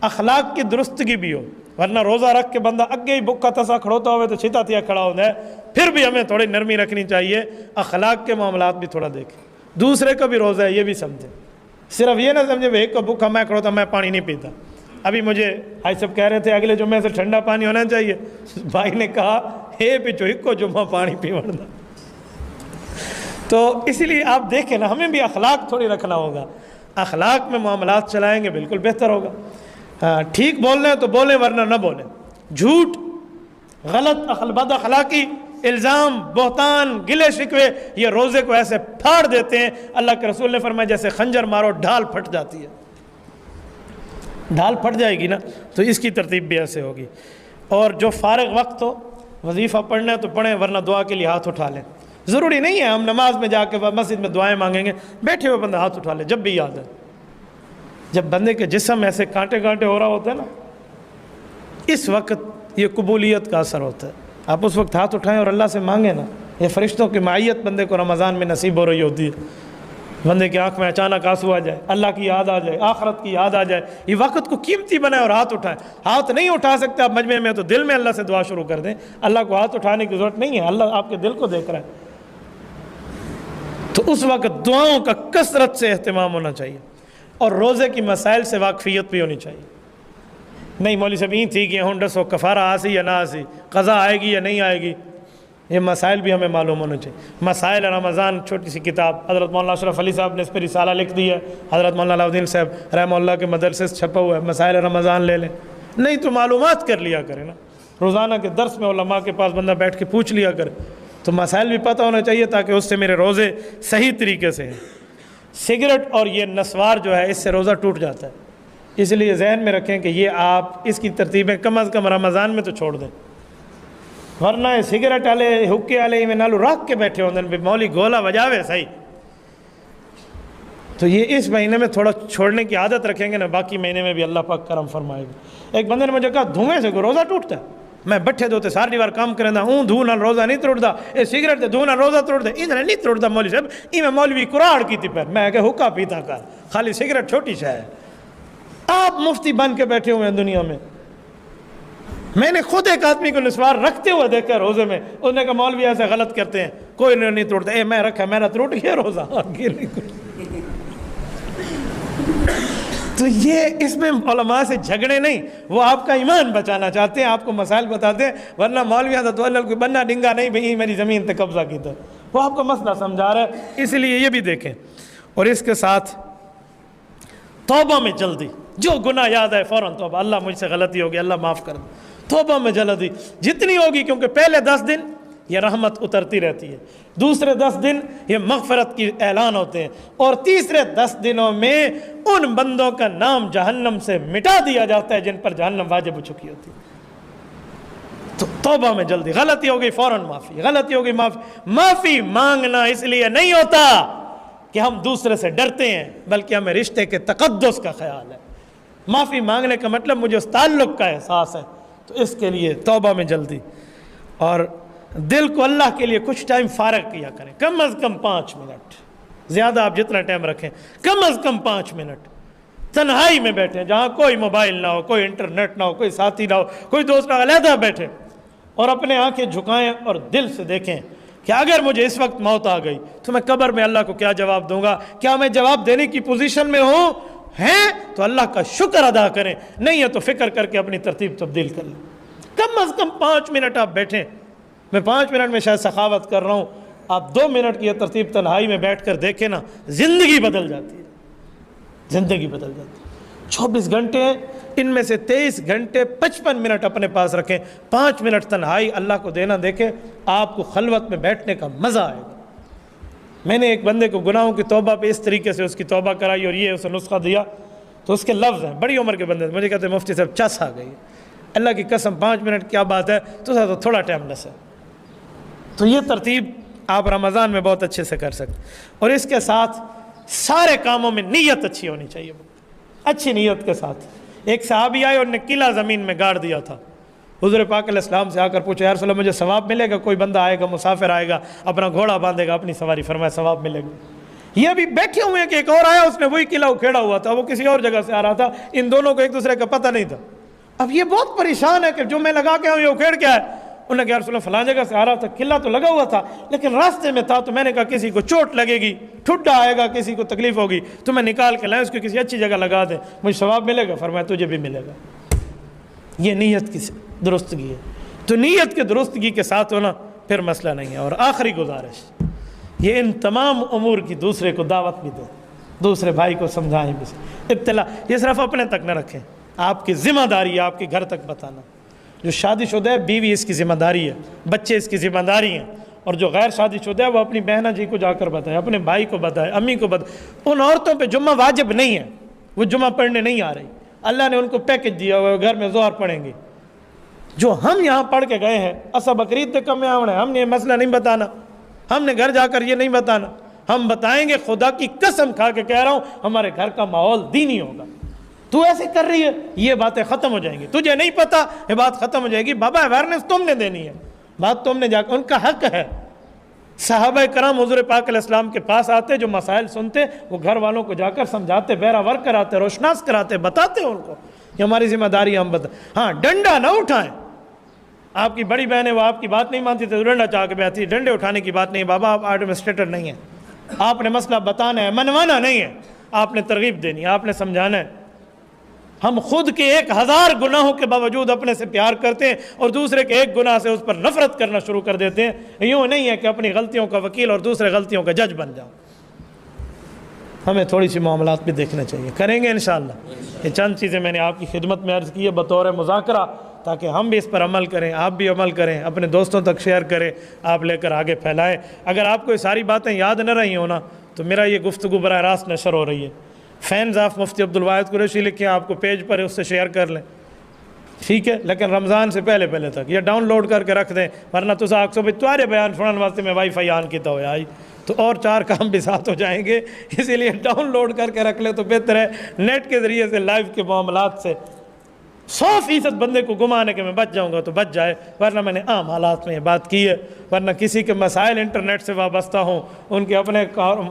اخلاق کی درستگی بھی ہو, ورنہ روزہ رکھ کے بندہ اگے ہی بکا تسا کھڑوتا ہوئے تو چھتا تھیا کھڑا ہوتا ہے. پھر بھی ہمیں تھوڑی نرمی رکھنی چاہیے, اخلاق کے معاملات بھی تھوڑا دیکھیں. دوسرے کا بھی روزہ ہے یہ بھی سمجھیں, صرف یہ نہ سمجھے ایک کا بھوکا میں کھڑوتا میں پانی نہیں پیتا. ابھی مجھے بھائی صاحب کہہ رہے تھے اگلے جمعے سے ٹھنڈا پانی ہونا چاہیے. بھائی نے کہا ہے پچھو ایک کو جمعہ پانی پیوڑنا. تو اسی لیے آپ دیکھیں نا ہمیں بھی اخلاق تھوڑی رکھنا ہوگا. اخلاق میں معاملات چلائیں گے بالکل بہتر ہوگا. ٹھیک بولنا ہے تو بولیں ورنہ نہ بولیں. جھوٹ, غلط بد اخلاقی, الزام, بہتان, گلے شکوے یہ روزے کو ایسے پھاڑ دیتے ہیں. اللہ کے رسول نے فرمایا جیسے خنجر مارو ڈھال پھٹ جاتی ہے. ڈھال پھٹ جائے گی نا تو اس کی ترتیب بھی ایسے ہوگی. اور جو فارغ وقت ہو وظیفہ پڑھنا ہے تو پڑھیں ورنہ دعا کے لیے ہاتھ اٹھا لیں. ضروری نہیں ہے ہم نماز میں جا کے مسجد میں دعائیں مانگیں گے, بیٹھے ہوئے بندہ ہاتھ اٹھا لے جب بھی یاد ہے. جب بندے کے جسم ایسے کانٹے کانٹے ہو رہا ہوتا ہے نا اس وقت یہ قبولیت کا اثر ہوتا ہے. آپ اس وقت ہاتھ اٹھائیں اور اللہ سے مانگیں نا, یہ فرشتوں کی معیت بندے کو رمضان میں نصیب ہو رہی ہوتی ہے. بندے کی آنکھ میں اچانک آنسو آ جائے, اللہ کی یاد آ جائے, آخرت کی یاد آ جائے. یہ وقت کو قیمتی بنائے اور ہاتھ اٹھائیں. ہاتھ نہیں اٹھا سکتے آپ مجمع میں تو دل میں اللہ سے دعا شروع کر دیں. اللہ کو ہاتھ اٹھانے کی ضرورت نہیں ہے, اللہ آپ کے دل کو دیکھ رہا ہے. تو اس وقت دعاؤں کا کثرت سے اہتمام ہونا چاہیے اور روزے کی مسائل سے واقفیت بھی ہونی چاہیے. نہیں مولوی صاحب یہ تھی کہ ہوں ڈسو کفارہ آسی یا نہ آسی, قضا آئے گی یا نہیں آئے گی, یہ مسائل بھی ہمیں معلوم ہونے چاہیے. مسائل رمضان چھوٹی سی کتاب حضرت مولانا اشرف علی صاحب نے اس پہ رسالہ لکھ دی ہے. حضرت مولانا علاؤدین صاحب رحمہ اللہ کے مدرسے سے چھپا ہوا ہے. مسائل رمضان لے لیں, نہیں تو معلومات کر لیا کریں نا. روزانہ کے درس میں علماء کے پاس بندہ بیٹھ کے پوچھ لیا کرے تو مسائل بھی پتہ ہونا چاہیے تاکہ اس سے میرے روزے صحیح طریقے سے ہیں. سگریٹ اور یہ نسوار جو ہے اس سے روزہ ٹوٹ جاتا ہے, اس لیے ذہن میں رکھیں کہ یہ آپ اس کی ترتیبیں کم از کم رمضان میں تو چھوڑ دیں. ورنہ سگریٹ والے حکے والے میں نالو رکھ کے بیٹھے ہوتے ہیں مولی گولا بجاوے صحیح. تو یہ اس مہینے میں تھوڑا چھوڑنے کی عادت رکھیں گے نا باقی مہینے میں بھی اللہ پاک کرم فرمائے گا. ایک بندے نے مجھے کہا دھوئیں سے کوئی روزہ ٹوٹتا ہے؟ میں بٹھے دھوتے ساری بار کام کریں ہوں دھو نال روزہ نہیں توڑتا, یہ سگریٹ دے دھو نال روزہ توڑ دے, ادھر نہیں توڑتا مولوی صاحب. میں مولوی قرآن کی تھی پھر میں کہ حکا پیتا کر, خالی سگریٹ چھوٹی شے ہے. آپ مفتی بن کے بیٹھے ہوئے ہیں دنیا میں. میں نے خود ایک آدمی کو نسوار رکھتے ہوئے دیکھا روزے میں, اس نے کہا مولوی ایسے غلط کرتے ہیں, کوئی نہیں توڑتا. میں رکھا میرا ٹوٹ گیا روزہ. تو یہ اس میں علماء سے جھگڑے نہیں, وہ آپ کا ایمان بچانا چاہتے ہیں, آپ کو مسائل بتاتے ہیں. ورنہ مولوی حضرت کوئی بننا ڈنگا نہیں بھئی میری زمین تے قبضہ کی تھا, وہ آپ کو مسئلہ سمجھا رہا ہے. اس لیے یہ بھی دیکھیں. اور اس کے ساتھ توبہ میں جلدی, جو گناہ یاد ہے فوراً توبہ, اللہ مجھ سے غلطی ہوگی اللہ معاف کر دے. توبہ میں جلدی جتنی ہوگی, کیونکہ پہلے 10 دن یہ رحمت اترتی رہتی ہے, دوسرے 10 دن یہ مغفرت کی اعلان ہوتے ہیں, اور تیسرے 10 دنوں میں ان بندوں کا نام جہنم سے مٹا دیا جاتا ہے جن پر جہنم واجب ہو چکی ہوتی ہے. تو توبہ میں جلدی, غلطی ہو گئی فوراً معافی, غلطی ہو گئی معافی. معافی مانگنا اس لیے نہیں ہوتا کہ ہم دوسرے سے ڈرتے ہیں، بلکہ ہمیں رشتے کے تقدس کا خیال ہے۔ معافی مانگنے کا مطلب مجھے اس تعلق کا احساس ہے، تو اس کے لیے توبہ میں جلدی، اور دل کو اللہ کے لیے کچھ ٹائم فارغ کیا کریں، کم از کم 5 منٹ، زیادہ آپ جتنا ٹائم رکھیں، کم از کم 5 منٹ تنہائی میں بیٹھیں، جہاں کوئی موبائل نہ ہو، کوئی انٹرنیٹ نہ ہو، کوئی ساتھی نہ ہو، کوئی دوست نہ ہو، علیحدہ بیٹھیں اور اپنے آنکھیں جھکائیں اور دل سے دیکھیں کہ اگر مجھے اس وقت موت آ گئی تو میں قبر میں اللہ کو کیا جواب دوں گا؟ کیا میں جواب دینے کی پوزیشن میں ہوں؟ ہیں تو اللہ کا شکر ادا کریں، نہیں ہے تو فکر کر کے اپنی ترتیب تبدیل کر لیں۔ کم از کم 5 منٹ آپ بیٹھیں، میں 5 منٹ میں شاید سخاوت کر رہا ہوں، آپ 2 منٹ کی یہ ترتیب تنہائی میں بیٹھ کر دیکھیں نا، زندگی بدل جاتی ہے، زندگی بدل جاتی ہے۔ 24 گھنٹے ہیں، ان میں سے 23 گھنٹے 55 منٹ اپنے پاس رکھیں، 5 منٹ تنہائی اللہ کو دینا دیکھیں، آپ کو خلوت میں بیٹھنے کا مزہ آئے گا۔ میں نے ایک بندے کو گناہوں کی توبہ پہ اس طریقے سے اس کی توبہ کرائی اور یہ اسے نسخہ دیا، تو اس کے لفظ ہیں، بڑی عمر کے بندے، مجھے کہتے ہیں مفتی صاحب چس آ گئی ہے، اللہ کی قسم 5 منٹ کیا بات ہے، تو تھوڑا ٹائم لس ہے۔ تو یہ ترتیب آپ رمضان میں بہت اچھے سے کر سکتے، اور اس کے ساتھ سارے کاموں میں نیت اچھی ہونی چاہیے، اچھی نیت کے ساتھ۔ ایک صحابی آئے اور نے قلعہ زمین میں گاڑ دیا تھا، حضور پاک علیہ السلام سے آ کر پوچھا، یا رسول اللہ مجھے ثواب ملے گا؟ کوئی بندہ آئے گا، مسافر آئے گا، اپنا گھوڑا باندھے گا، اپنی سواری، فرمایا ثواب ملے گا۔ یہ ابھی بیٹھے ہوئے ہیں کہ ایک اور آیا، اس نے وہی قلعہ اکھیڑا ہوا تھا، وہ کسی اور جگہ سے آ رہا تھا، ان دونوں کو ایک دوسرے کا پتہ نہیں تھا۔ اب یہ بہت پریشان ہے کہ جو میں لگا کے ہوں یہ اکھیڑ کیا ہے؟ انہوں نے کہا، یا رسول اللہ فلاں جگہ سے آ رہا تھا، قلعہ تو لگا ہوا تھا لیکن راستے میں تھا، تو میں نے کہا کسی کو چوٹ لگے گی، ٹھڈا آئے گا، کسی کو تکلیف ہوگی، تو میں نکال کے لائیں، اس کو کسی اچھی جگہ لگا دیں، مجھے ثواب ملے گا؟ فرمایا تجھے بھی ملے گا۔ یہ نیت کی درستگی ہے، تو نیت کے درستگی کے ساتھ ہونا پھر مسئلہ نہیں ہے۔ اور آخری گزارش، یہ ان تمام امور کی دوسرے کو دعوت بھی دیں، دوسرے بھائی کو سمجھائیں بھی، ابتلا یہ صرف اپنے تک نہ رکھیں، آپ کی ذمہ داری ہے آپ کے گھر تک بتانا۔ جو شادی شدہ ہے بیوی اس کی ذمہ داری ہے، بچے اس کی ذمہ داری ہیں، اور جو غیر شادی شدہ ہے وہ اپنی بہنہ جی کو جا کر بتائے، اپنے بھائی کو بتائے، امی کو بتائے۔ ان عورتوں پہ جمعہ واجب نہیں ہے، وہ جمعہ پڑھنے نہیں آ رہی، اللہ نے ان کو پیکج دیا ہوا ہے، گھر میں ظہر پڑھیں گے۔ جو ہم یہاں پڑھ کے گئے ہیں، اسا بقرعید تک کم آونا ہے، ہم نے یہ مسئلہ نہیں بتانا، ہم نے گھر جا کر یہ نہیں بتانا، ہم بتائیں گے، خدا کی قسم کھا کے کہہ رہا ہوں، ہمارے گھر کا ماحول دینی ہوگا۔ تو ایسے کر رہی ہے، یہ باتیں ختم ہو جائیں گی، تجھے نہیں پتا، یہ بات ختم ہو جائے گی، بابا اویئرنیس تم نے دینی ہے، بات تم نے جا کر، ان کا حق ہے۔ صحابہ کرام حضور پاک علیہ السلام کے پاس آتے، جو مسائل سنتے وہ گھر والوں کو جا کر سمجھاتے، بیراور کراتے، روشناس کراتے، بتاتے ان کو، یہ ہماری ذمہ داری ہے، ہم بتائیں۔ ہاں ڈنڈا نہ اٹھائیں، آپ کی بڑی بہن ہے، وہ آپ کی بات نہیں مانتی تو ڈنڈا چاہ کے بیٹھتی، ڈنڈے اٹھانے کی بات نہیں، بابا آپ ایڈمنسٹریٹر نہیں ہیں، آپ نے مسئلہ بتانا ہے، منوانا نہیں ہے، آپ نے ترغیب دینی ہے، آپ نے سمجھانا ہے۔ ہم خود کے 1000 گناہوں کے باوجود اپنے سے پیار کرتے ہیں اور دوسرے کے ایک گناہ سے اس پر نفرت کرنا شروع کر دیتے ہیں۔ یوں نہیں ہے کہ اپنی غلطیوں کا وکیل اور دوسرے غلطیوں کا جج بن جاؤ، ہمیں تھوڑی سی معاملات بھی دیکھنے چاہیے، کریں گے انشاءاللہ۔ یہ چند چیزیں میں نے آپ کی خدمت میں عرض کی ہے بطور مذاکرہ، تاکہ ہم بھی اس پر عمل کریں، آپ بھی عمل کریں، اپنے دوستوں تک شیئر کریں، آپ لے کر آگے پھیلائیں۔ اگر آپ کو یہ ساری باتیں یاد نہ رہی ہونا تو میرا یہ گفتگو براہ راست نشر ہو رہی ہے، فینز آف مفتی عبدالواحد قریشی لکھیں، آپ کو پیج پر اس سے شیئر کر لیں، ٹھیک ہے، لیکن رمضان سے پہلے تک یہ ڈاؤن لوڈ کر کے رکھ دیں، ورنہ تو آگ سو بھی تمہارے بیان سننے واسطے میں وائی فائی آن کیتا ہوا آئی تو اور 4 کام بھی ساتھ ہو جائیں گے، اسی لیے ڈاؤن لوڈ کر کے رکھ لیں تو بہتر ہے۔ نیٹ کے ذریعے سے لائیو کے معاملات سے 100% بندے کو گمانے کے میں بچ جاؤں گا تو بچ جائے، ورنہ میں نے عام حالات میں یہ بات کی ہے، ورنہ کسی کے مسائل انٹرنیٹ سے وابستہ ہوں، ان کے اپنے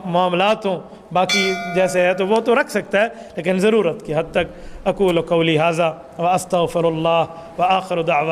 معاملات ہوں، باقی جیسے ہے تو وہ تو رکھ سکتا ہے، لیکن ضرورت کی حد تک۔ اقول قولی ھذا واستغفر اللہ وآخر دعوانا